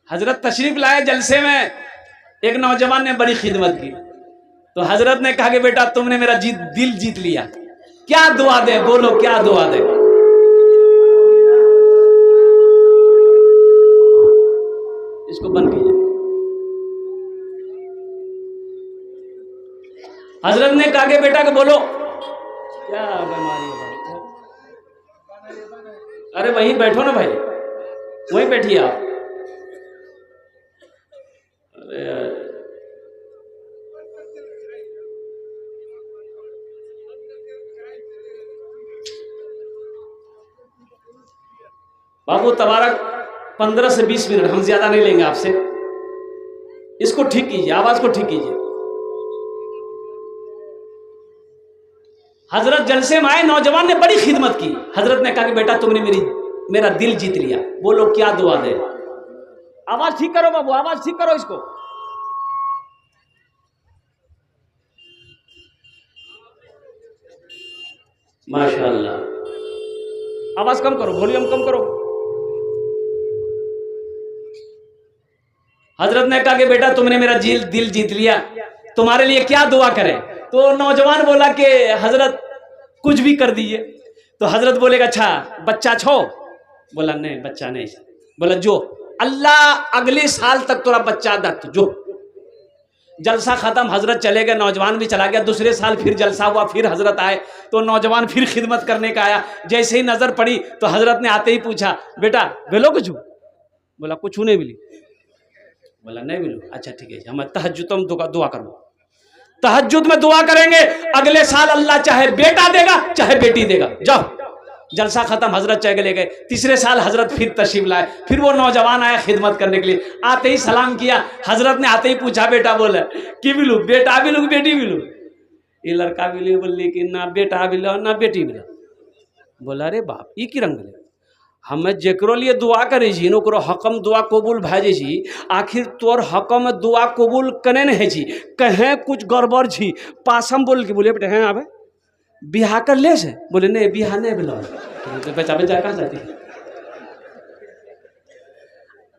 हजरत तशरीफ लाए जलसे में, एक नौजवान ने बड़ी खिदमत की तो हजरत ने कहा कि बेटा तुमने मेरा दिल जीत लिया, क्या दुआ दे, बोलो क्या दुआ दे। इसको बंद कीजिए। हजरत ने कहा कि बेटा को बोलो क्या बीमारी है। अरे वहीं बैठो ना भाई, वहीं बैठिए आप। अरे बाबू तबारक 15 से 20 मिनट, हम ज्यादा नहीं लेंगे आपसे। इसको ठीक कीजिए, आवाज को ठीक कीजिए। हजरत जलसे में आए, नौजवान ने बड़ी खिदमत की। हजरत ने कहा कि बेटा तुमने मेरा दिल जीत लिया, बोलो क्या दुआ दे। आवाज ठीक करो बाबू, आवाज ठीक करो इसको। माशाअल्लाह, आवाज कम करो, वॉल्यूम कम करो। हजरत ने कहा कि बेटा तुमने मेरा दिल जीत लिया, तुम्हारे लिए क्या दुआ करें। तो नौजवान बोला कि हजरत कुछ भी कर दीजिए। तो हजरत बोलेगा अच्छा बच्चा छो। बोला नहीं बच्चा नहीं। बोला जो अल्लाह अगले साल तक तोरा बच्चा दत्त जो। जलसा खत्म, हजरत चले गए, नौजवान भी चला गया। दूसरे साल फिर जलसा हुआ, फिर हजरत आए तो नौजवान फिर खिदमत करने का आया। जैसे ही नजर पड़ी तो हजरत ने आते ही पूछा बेटा बेलो कुछ। बोला कुछ नहीं मिली। बोला नहीं मिलो, अच्छा ठीक है, हम तहज्जुद में दुआ करो, तहज्जुद में दुआ करेंगे, अगले साल अल्लाह चाहे बेटा देगा चाहे बेटी देगा। जाओ। जलसा खत्म, हजरत चले गए। तीसरे साल हजरत फिर तशरीफ लाए, फिर वो नौजवान आया खिदमत करने के लिए। आते ही सलाम किया, हजरत ने आते ही पूछा बेटा बोले कि बिलू, बेटा बिलू बेटी बिलू। ये लड़का बिलू बोली कि ना बेटा बिलो ना बेटी बिलो। बोला अरे बाप ई की रंग ले, हमें जेकरो लिए दुआ करे जी नोकरो हकम दुआ कबूल भाजे जी, आखिर तोर हकम दुआ कबूल कने नहीं जी, कहें कुछ गड़बड़ जी। पासम बोल के बोले बेटे हैं आवे बिहा कर ले से। बोले नहीं बिहा नहीं बिलो। तो बचा बचा कहाँ जाती है।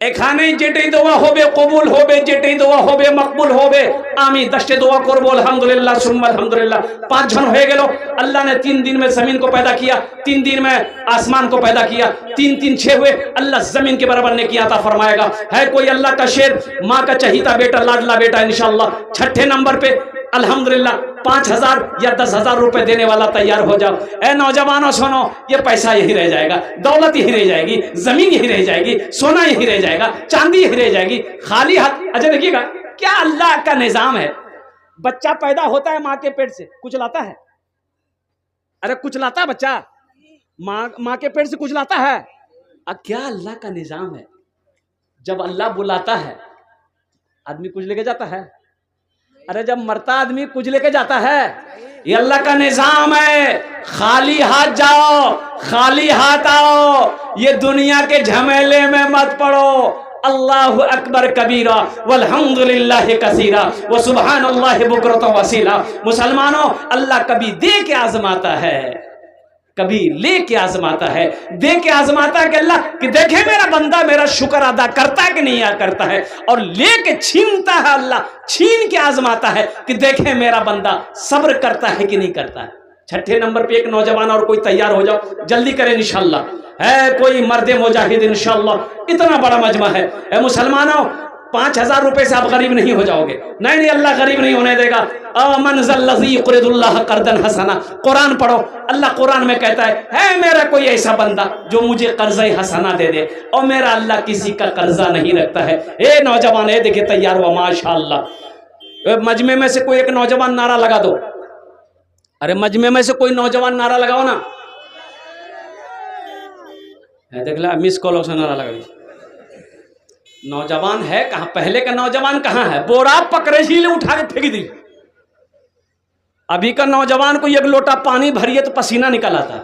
एखाने जेटे दुआ होबे कबूल होबे, जेटे दुआ होबे मकबूल होबे। आमी दस्ते दुआ करबो अल्हम्दुलिल्लाह सुम्मा अल्हम्दुलिल्लाह। 5 जन हो गेलो। अल्लाह ने 3 दिन में जमीन को पैदा किया, 3 दिन में आसमान को पैदा किया, 3 3 6 हुए। अल्लाह जमीन के बराबर ने किया था फरमाएगा। है कोई अल्लाह का शेर, माँ का चहीता बेटा, लाडला बेटा इंशाअल्लाह। 6ठे नंबर पे अल्हम्दुलिल्लाह 5,000 या 10,000 रुपए देने वाला तैयार हो जाओ। ए नौजवानों सुनो, ये पैसा यही रह जाएगा, दौलत यही रह जाएगी, जमीन यही रह जाएगी, सोना यही रह जाएगा, चांदी यही रह जाएगी, खाली हाथ। अच्छा देखिएगा क्या अल्लाह का निजाम है। बच्चा पैदा होता है माँ के पेट से, कुछ लाता है। अरे कुछ लाता है बच्चा, माँ के पेट से कुछ लाता है। अब क्या अल्लाह का निजाम है, जब अल्लाह बुलाता है आदमी कुछ लेके जाता है। अरे जब मरता आदमी कुछ लेके जाता है। ये अल्लाह का निजाम है, खाली हाथ जाओ खाली हाथ आओ। ये दुनिया के झमेले में मत पड़ो। अल्लाहु अकबर कबीरा वल्हम्दुलिल्लाहि कसीरा व सुब्हानल्लाहि बुकरतन वसीला। मुसलमानों, अल्लाह कभी दे के आजमाता है, कभी ले के आजमाता है, दे के आजमाता है कि अल्लाह कि देखे मेरा बंदा मेरा शुक्र अदा करता है कि नहीं करता है, और ले के छीनता है, अल्लाह छीन के आजमाता है कि देखे मेरा बंदा सब्र करता है कि नहीं करता है। छठे नंबर पे एक नौजवान और कोई तैयार हो जाओ, जल्दी करें इंशाअल्लाह। है कोई मर्दे मुजाहिद इंशाअल्लाह, इतना बड़ा मजमा है मुसलमानों, 5,000 रुपए से आप गरीब नहीं हो जाओगे। नहीं नहीं, अल्लाह गरीब नहीं होने देगा। कर्दन हसना, कुरान पढ़ो, अल्लाह कुरान में कहता है मेरा कोई ऐसा बंदा जो मुझे कर्जा हसना दे दे, और मेरा अल्लाह किसी का कर्जा नहीं रखता है। ए नौजवान, ए देखिए तैयार हुआ माशाअल्लाह। मजमे में से कोई एक नौजवान नारा लगा दो। अरे मजमे में से कोई नौजवान नारा लगाओ ना। देख ला मिस कॉल से नारा लगा, नौजवान है कहां? पहले का नौजवान कहां है? बोरा पकड़े झील उठा के फेंक दी। अभी का नौजवान को एक लोटा पानी भरिए तो पसीना निकल आता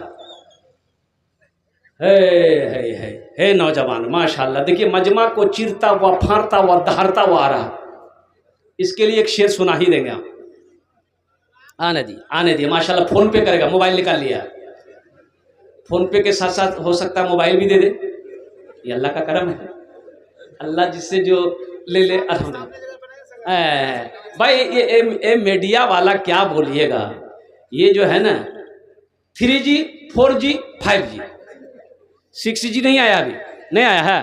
है नौजवान माशाल्लाह। देखिए मजमा को चिरता हुआ, फाड़ता हुआ, दहाड़ता हुआ आ रहा। इसके लिए एक शेर सुना ही देंगे आप। आने दिए माशाल्लाह। फोन पे करेगा, मोबाइल निकाल लिया। फोन पे के साथ साथ हो सकता है मोबाइल भी दे दे, ये अल्लाह का करम है। अल्लाह जिससे जो ले ले अल्हम्दुलिल्लाह। भाई ये मीडिया वाला क्या बोलिएगा, ये जो है ना 3G 4G 5G 6G नहीं आया, अभी नहीं आया है,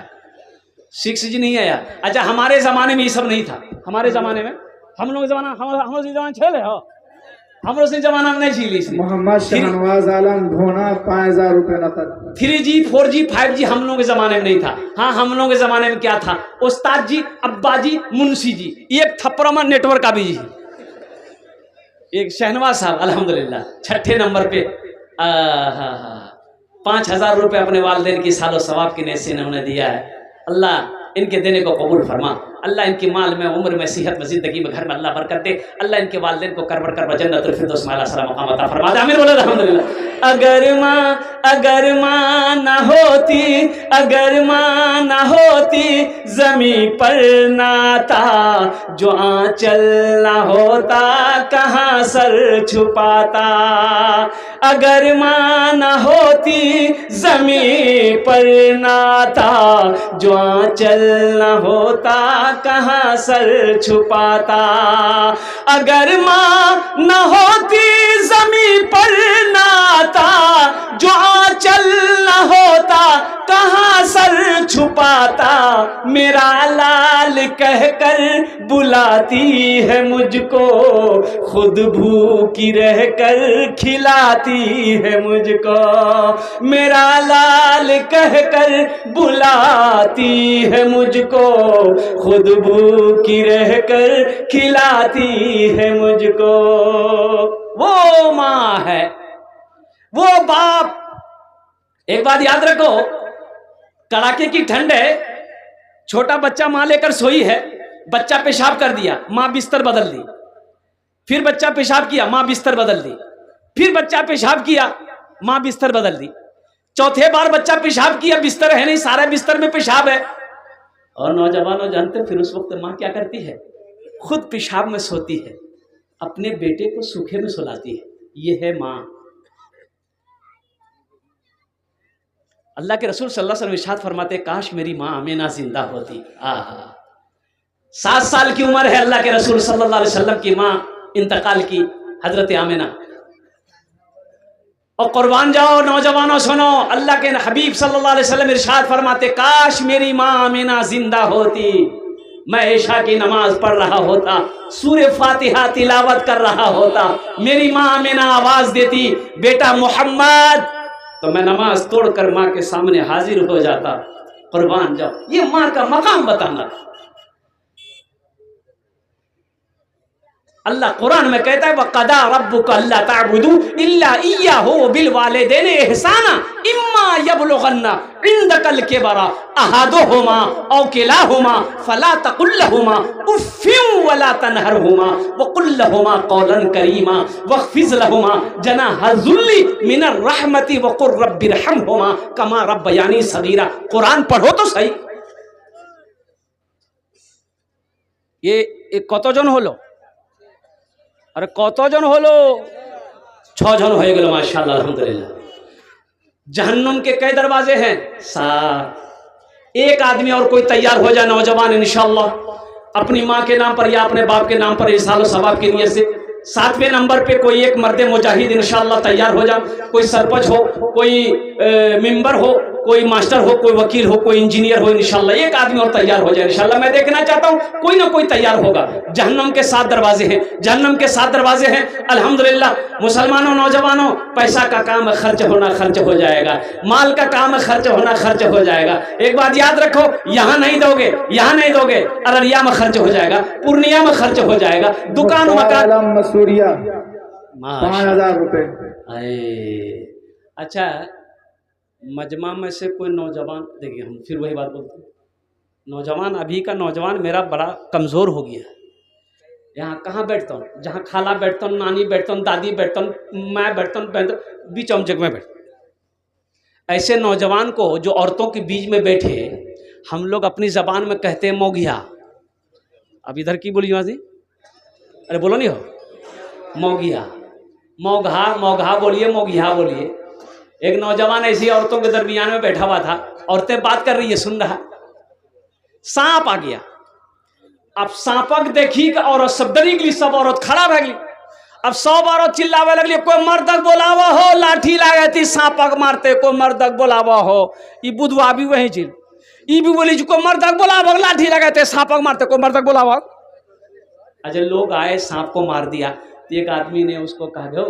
6G नहीं आया। अच्छा हमारे ज़माने में ये सब नहीं था। हमारे ज़माने में हम लोग ज़माना हम लोग ज़माना छेले हो, हम लोग से जमाना में नहीं झीली इसलिए। मोहम्मद शहनवाज आलम ढोना 5,000 रुपये नकद। 3G 4G 5G हम लोगों के ज़माने में नहीं था। हाँ हम लोगों के ज़माने में क्या था? उस्ताद जी, अब्बा जी, मुंशी जी, एक थप्परमा नेटवर्क का भी जी, एक शहनवाज साहब अल्हम्दुलिल्लाह छठे नंबर पे 5,000 रुपये अपने वालिदैन की सालो सवाब की नीयत से इन्होंने दिया है। अल्लाह इनके देने को कबूल फरमा। अल्लाह इनकी माल में, उम्र में, सेहत में, जिंदगी में, घर में अल्लाह बरकत दे। अल्लाह इनके वालिदैन को कर जन्नतुल फिरदौस में आला मकाम अता फरमा दे। आमीन बोलो अल्हम्दुलिल्लाह। अगर माँ ना होती, अगर माँ ना होती, ज़मीं पर नाता, जो आंचल ना होता, कहाँ सर छुपाता। अगर माँ ना होती, ज़मीं पर नाता, जो आंचल ना होता, कहाँ सर छुपाता। अगर माँ न होती, ज़मीं पर नाता, जो आंचल न होता, कहाँ सर छुपाता। मेरा लाल कहकर बुलाती है मुझको, खुद भूखी रहकर खिलाती है मुझको। मेरा लाल कहकर बुलाती है मुझको, खुद भूखी रहकर खिलाती है मुझको। वो माँ है, वो बाप। एक बात याद रखो, कड़ाके की ठंड है, छोटा बच्चा माँ लेकर सोई है, बच्चा पेशाब कर दिया, माँ बिस्तर बदल दी। फिर बच्चा पेशाब किया, माँ बिस्तर बदल दी। फिर बच्चा पेशाब किया, माँ बिस्तर बदल दी। चौथे बार बच्चा पेशाब किया, बिस्तर है नहीं, सारे बिस्तर में पेशाब है। और नौजवानों जानते फिर उस वक्त माँ क्या करती है? खुद पेशाब में सोती है, अपने बेटे को सूखे में सुलाती है। ये है माँ। अल्लाह के रसूल सल्लल्लाहु अलैहि वसल्लम इरशाद फरमाते, काश मेरी माँ आमिना जिंदा होती। 7 साल की उम्र है अल्लाह के रसूल सल्लल्लाहु अलैहि वसल्लम की, माँ इंतकाल की, हजरत आमिना। और कुर्बान जाओ नौजवानों, सुनो, अल्लाह के हबीब सल्लल्लाहु अलैहि वसल्लम इरशाद फरमाते, काश मेरी माँ आमिना जिंदा होती, मैं इशा की नमाज पढ़ रहा होता, सूरे फातिहा तिलावत कर रहा होता, मेरी माँ आमिना आवाज देती, बेटा मोहम्मद, तो मैं नमाज तोड़कर माँ के सामने हाजिर हो जाता। कुर्बान जाओ, ये माँ का मकाम बताना। अल्लाह कुरान में कहता है, वक़दा रब्बुका अल्ला ताबुदू इल्ला इय्याहु बिल वालिदैनि इहसाना इम्मा यबलुगन्ना इंदकल किबरा अहादुहुमा औ किलाहुमा फला तकुल लहुमा उफ़्फ़िन वला तनहरहुमा वक़ुल लहुमा क़ौलन करीमा वख़्फ़िज़ लहुमा जनाह ज़ुल्ली मिनर रहमति वक़ुल रब्बिरहमहुमा कमा रब्बयानी सगीरा। कुरान पढ़ो तो सही। ये कतजन हलो? अरे कतजन हलो? 6 जन हो गए माशाअल्लाह अल्हम्दुलिल्लाह। जहन्नुम के कई दरवाजे हैं? 7। एक आदमी और कोई तैयार हो जाए नौजवान इंशाअल्लाह अपनी माँ के नाम पर या अपने बाप के नाम पर इरसाल सवाब की नियत से 7वें नंबर पे कोई एक मर्द मुजाहिद इंशाअल्लाह तैयार हो जाए। कोई सरपंच हो, कोई मेंबर हो, कोई मास्टर हो, कोई वकील हो, कोई इंजीनियर हो, इंशाअल्लाह एक आदमी और तैयार हो जाए इंशाअल्लाह। मैं देखना चाहता हूँ कोई ना कोई तैयार होगा। जहन्नम के 7 दरवाजे हैं, जहन्नम के 7 दरवाजे हैं। अल्हम्दुलिल्लाह मुसलमानों, नौजवानों, पैसा का काम खर्च होना खर्च हो जाएगा, माल का काम खर्च होना खर्च हो जाएगा। एक बात याद रखो, यहाँ नहीं दोगे, यहाँ नहीं दोगे, अररिया में खर्च हो जाएगा, पूर्णिया में खर्च हो जाएगा, दुकान मकान मसूरिया 5000 रुपए। अच्छा, मजमा में से कोई नौजवान, देखिए हम फिर वही बात बोलते हैं, नौजवान अभी का नौजवान मेरा बड़ा कमज़ोर हो गया है। यहाँ कहाँ बैठता हूँ, जहाँ खाला बैठता हूँ, नानी बैठता हूँ, दादी बैठता हूँ, मैं बैठता हूँ, बीच जगह में बैठता। ऐसे नौजवान को जो औरतों के बीच में बैठे, हम लोग अपनी ज़बान में कहते हैं मौगिया। अब इधर की बोली जी, अरे बोलो नहीं हो, मौगिया, मौघा, मौघा बोलिए, मौगिया बोलिए। एक नौजवान ऐसी औरतों के दरमियान में बैठा हुआ था, औरतें बात कर रही है, सुन रहा, सांप आ गया। अब सांपक देखी कि औरत सब डरी गई, सब औरत खड़ा रह गई। अब 100 औरत चिल्लावे लगली, कोई मर्दक बोलावा हो, लाठी लागे थी सांपक मारते, कोई मर्दक बोलावा हो। ये बुधवा भी वही चीज, ये भी बोली कोई मर्दक बोलावा, लाठी लगे थे सांपक मारते, कोई मर्दक बोलावा। अच्छा, लोग आए, सांप को मार दिया। तो एक आदमी ने उसको कहा, दो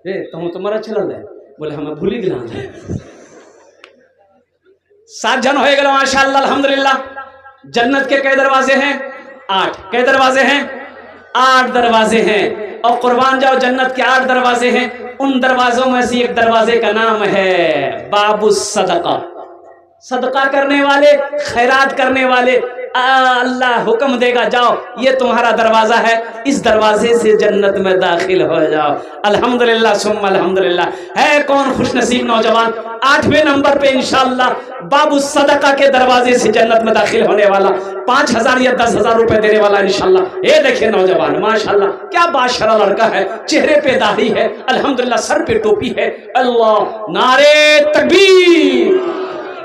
तुम तुम्हारा चल है, बोले हमें भूली गिला। 7 जन हो गए माशाअल्लाह अल्हम्दुलिल्लाह। जन्नत के कई दरवाजे हैं? 8। कई दरवाजे हैं? 8 दरवाजे हैं। और कुर्बान जाओ, जन्नत के 8 दरवाजे हैं। उन दरवाजों में से एक दरवाजे का नाम है बाबू सदका। सदका करने वाले, खैरात करने वाले, अल्लाह हुक्म देगा जाओ, ये तुम्हारा दरवाजा है, इस दरवाजे से जन्नत में दाखिल हो जाओ। अल्हम्दुलिल्लाह सुम्मा अल्हम्दुलिल्लाह। है कौन खुशनसीब नौजवान 8वें नंबर पे इंशाअल्लाह बाबू सदका के दरवाजे से जन्नत में दाखिल होने वाला, 5000 या 10,000 रुपए देने वाला इंशाअल्लाह। ये देखिए नौजवान, माशाअल्लाह क्या बाशरा लड़का है, चेहरे पे दाढ़ी है, अल्हम्दुलिल्लाह सर पे टोपी है। अल्लाह, नारे तकबीर,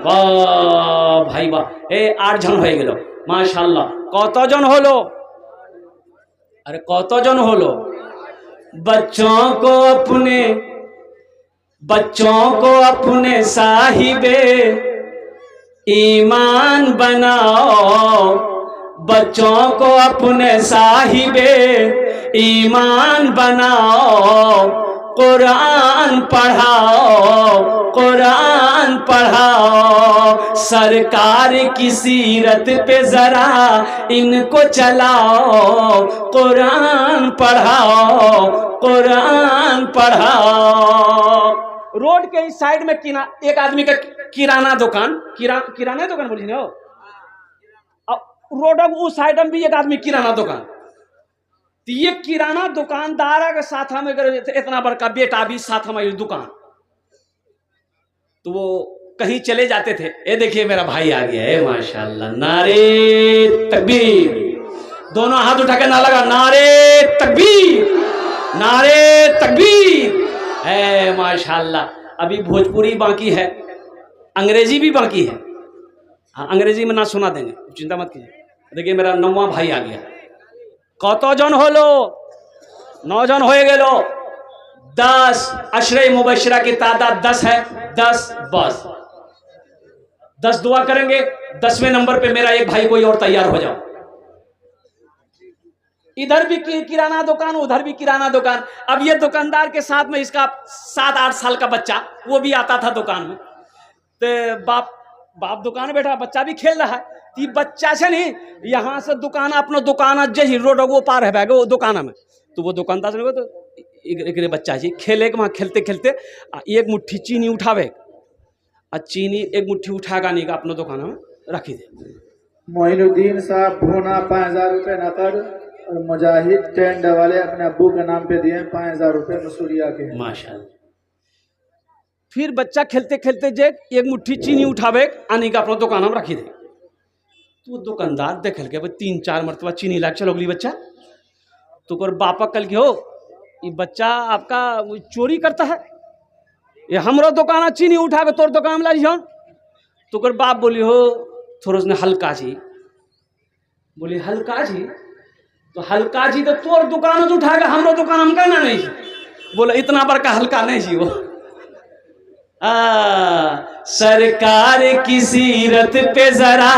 वाह भाई वाह। 8 जन हो गेलो माशाअल्लाह। कतजन हलो? अरे कतजन हलो? बच्चों को अपने साहिबे ईमान बनाओ, बच्चों को अपने साहिबे ईमान बनाओ, कुरान पढ़ाओ, कुरान पढ़ाओ, सरकार की सीरत पे जरा इनको चलाओ, कुरान पढ़ाओ, कुरान पढ़ाओ। रोड के इस साइड में एक आदमी का किराना दुकान, किराना दुकान बोली ना, रोड उस साइड में भी एक आदमी किराना दुकान। तो ये किराना दुकानदार के साथ हमें इतना बड़का बेटा भी साथ हमारी दुकान, तो वो कहीं चले जाते थे। ये देखिए मेरा भाई आ गया है माशाअल्लाह। नारे तकबीर, दोनों हाथ उठा के ना लगा, नारे तकबीर, नारे तकबीर है माशाअल्लाह। अभी भोजपुरी बाकी है, अंग्रेजी भी बाकी है। हाँ, अंग्रेजी में ना सुना देंगे, चिंता मत कीजिए। देखिए मेरा 9वां भाई आ गया। कतजन हलो? 9 जन हो गेलो। 10 अशरे मुबशरा की तादाद 10 है। 10 बस 10 दुआ करेंगे। 10वें नंबर पे मेरा एक भाई कोई और तैयार हो जाओ। इधर भी किराना दुकान, उधर भी किराना दुकान। अब ये दुकानदार के साथ में इसका 7-8 साल का बच्चा, वो भी आता था दुकान में। तो बाप दुकान में बैठा, बच्चा भी खेल रहा है। ती बच्चा से नहीं, यहाँ से दुकान अपना दुकान जही रोड वो पार है वो दुकान में, तो वो दुकानदार से तो एक बच्चा जी खेले के वहाँ खेलते खेलते एक मुट्ठी चीनी उठावे, और चीनी एक मुट्ठी उठागा नहीं का अपना दुकान में रखी दे। मोइनुद्दीन साहब भोना 5000 रुपये नकद, और मुजाहिद टेंट वाले अपने अब्बू के नाम पे दिए 5000 रुपये मसूरिया के। माशाअल्लाह। फिर बच्चा खेलते खेलते जे एक मुट्ठी चीनी उठावे आने का अपना दुकान में रखी दे। तो दुकानदार देखल के 3-4 मरतबा चीनी लाग चलो अगली बच्चा, तो कर बापा कल के हो ये बच्चा आपका चोरी करता है, ये हमरो दुकान चीनी उठा के तोर दुकान में लाई तो कर बाप बोली हो थोड़ा उसने हल्का जी बोली हल्का जी तो हल्का जी तो तोर दुकान उठा के हमरो दुकान हम कहना नहीं बोले इतना बड़का हल्का नहीं जी वो सरकार की सीरत पे जरा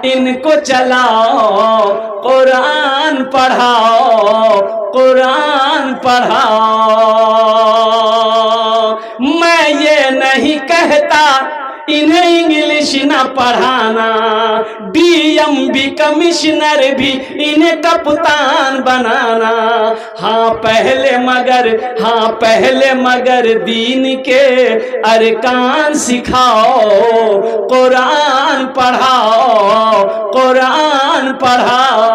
इनको चलाओ कुरान पढ़ाओ कुरान पढ़ाओ मैं ये नहीं कहता इन्हें इंग्लिश ना पढ़ाना डीएमबी कमिश्नर भी इन्हें कप्तान बनाना हाँ पहले मगर दीन के अरकान सिखाओ कुरान पढ़ाओ कुरान पढ़ाओ।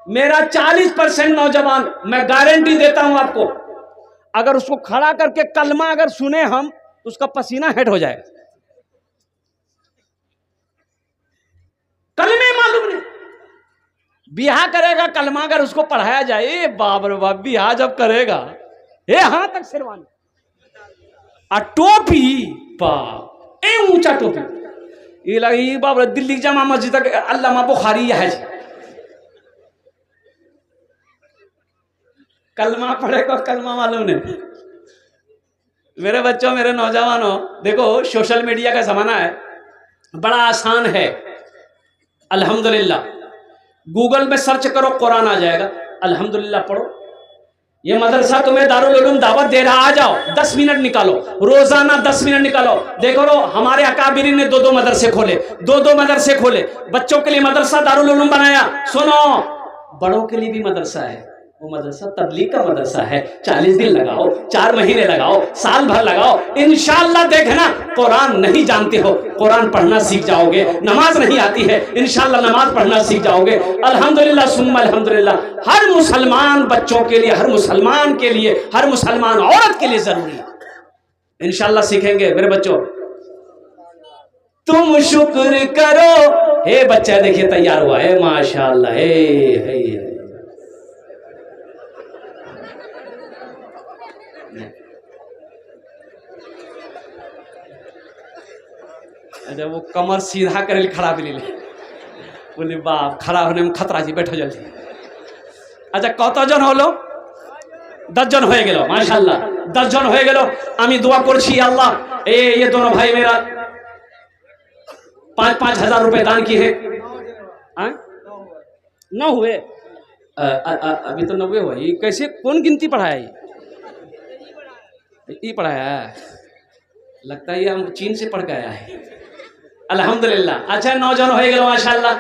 मेरा 40% नौजवान मैं गारंटी देता हूं आपको अगर उसको खड़ा करके कलमा अगर सुने हम तो उसका पसीना हेड हो जाएगा। कलमे मालूम नहीं बियाह करेगा कलमा अगर उसको पढ़ाया जाए बाप रे बाप बियाह जब करेगा हां तक शेरवानी आ टोपी बाप ऊंचा टोपी ये लगी बाप रे दिल्ली जामा मस्जिद तक अल्लामा बुखारी है कलमा पढ़ेगा कलमा मालूम नहीं। मेरे बच्चों मेरे नौजवानों देखो सोशल मीडिया का ज़माना है बड़ा आसान है अल्हम्दुलिल्लाह गूगल में सर्च करो कुरान आ जाएगा अल्हम्दुलिल्लाह पढ़ो। ये मदरसा तुम्हें दारुल उलूम दावत दे रहा आ जाओ 10 मिनट निकालो रोजाना 10 मिनट निकालो देखो रो हमारे अकाबिरी ने दो मदरसे खोले बच्चों के लिए मदरसा दारुल उलूम बनाया। सुनो बड़ों के लिए भी मदरसा है वो मदरसा तबलीग का मदरसा है 40 दिन लगाओ 4 महीने लगाओ साल भर लगाओ इंशाअल्लाह देखना कुरान नहीं जानते हो कुरान पढ़ना सीख जाओगे नमाज नहीं आती है इंशाअल्लाह नमाज पढ़ना सीख जाओगे अल्हम्दुलिल्लाह सुम्मा अल्हम्दुलिल्लाह। हर मुसलमान बच्चों के लिए हर मुसलमान के लिए हर मुसलमान औरत के लिए जरूरी है इंशाअल्लाह सीखेंगे मेरे बच्चों। तुम शुक्र करो हे बच्चा देखिए तैयार हुआ है माशाअल्लाह हे अरे वो कमर सीधा करे खड़ा भी ले बोले बाप खड़ा होने में खतरा जी बैठो जल्दी। अच्छा कत जन हलो 10 जन हो गेलो माशाल्लाह 10 जन हो गेलो आमी दुआ करছি अल्लाह ये दोनों भाई मेरा 5-5 हजार रुपए दान किए हैं 9 हुए अभी तो 90 हुआ ये कैसे कौन गिनती पढ़ाया ये पढ़ाया लगता है ये हम चीन से पढ़ के आया है अल्हम्दुलिल्लाह। अच्छा 9 जन हो गए माशाल्लाह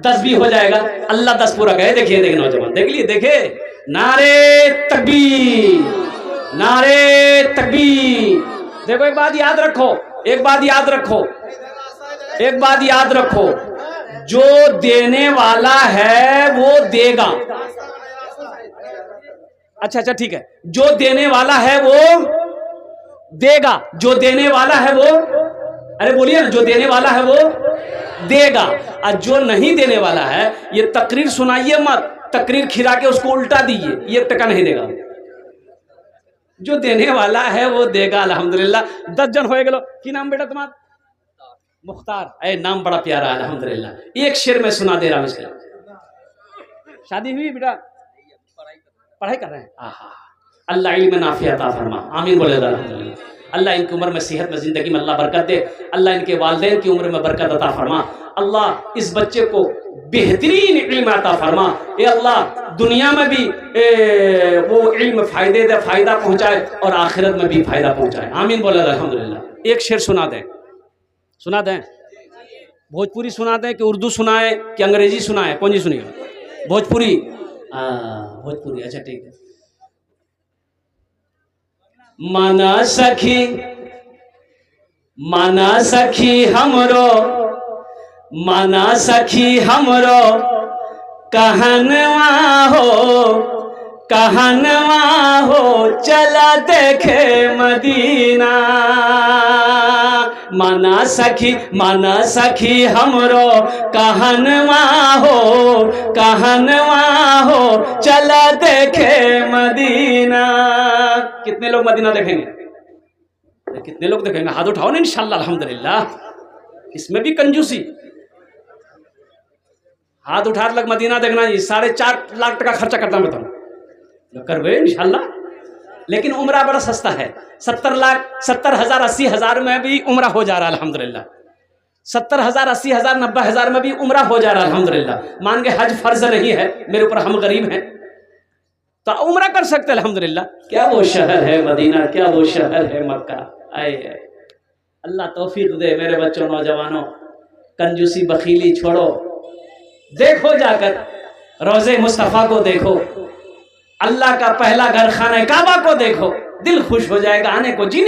10 भी हो जाएगा अल्लाह 10 पूरा करे। देखिए देखिए नौजवान देख लिए देखे नारे तकबीर नारे तकबीर। देखो एक बात याद रखो जो देने वाला है वो देगा। अच्छा ठीक है जो देने वाला है वो देगा जो देने वाला है वो अरे बोलिए ना जो देने वाला है वो देगा और जो नहीं देने वाला है ये तकरीर सुनाइए मत तकरीर खिला के उसको उल्टा दीजिए ये टका नहीं देगा। जो देने वाला है वो देगा अल्हम्दुलिल्लाह। 10 जन हो गए की नाम बेटा तुम्हारा मुख्तार ए नाम बड़ा प्यारा है अल्हम्दुलिल्लाह। एक शेर में सुना दे रहा हूँ इसका शादी हुई बेटा पढ़ाई कर रहे हैं अल्लाह इल्म नाफिया अता फरमा आमीन बोले अल्हम्दुलिल्लाह। अल्लाह इनकी उम्र में सेहत में ज़िंदगी में अल्लाह बरकत दे अल्लाह इनके वालिदैन की उम्र में बरकत अता फरमा अल्लाह इस बच्चे को बेहतरीन इल्म अता फरमा ए अल्लाह दुनिया में भी वो इल्म फ़ायदा पहुँचाए और आखिरत में भी फ़ायदा पहुँचाए आमीन बोले अल्हम्दुलिल्लाह। एक शेर सुना दें भोजपुरी सुना दें कि उर्दू सुनाए कि अंग्रेजी सुनाए कौन जी सुनिए भोजपुरी अच्छा ठीक है। माना सखी हमरो कहनवा हो चला देखे मदीना। माना सखी हमरो कहनवा हो चला देखे मदीना। कितने लोग मदीना देखेंगे कितने लोग देखेंगे, हाथ उठाओ ना इंशाल्लाह अल्हम्दुलिल्लाह। इसमें भी कंजूसी, हाथ उठा लग मदीना देखना जी, 4.5 लाख टका खर्चा करता मैं बताऊँ करवे इंशाल्लाह। लेकिन उम्रा बड़ा सस्ता है, 70,000 80,000 में भी उम्रा हो जा रहा है अल्हम्दुलिल्लाह। 70,000 80,000 90,000 में भी उम्रा हो जा रहा है अल्हम्दुलिल्लाह। मान के हज फर्ज नहीं है मेरे ऊपर, हम गरीब हैं तो उम्रा कर सकते अल्हम्दुलिल्लाह। क्या वो शहर है मदीना, क्या वो शहर है मक्का। आए अल्लाह तौफीक दे मेरे बच्चों, नौजवानों, कंजूसी बखीली छोड़ो, देखो जाकर रोज़े मुस्तफ़ा को देखो, अल्लाह का पहला घर खाना काबा को देखो, दिल खुश हो जाएगा आने को। जी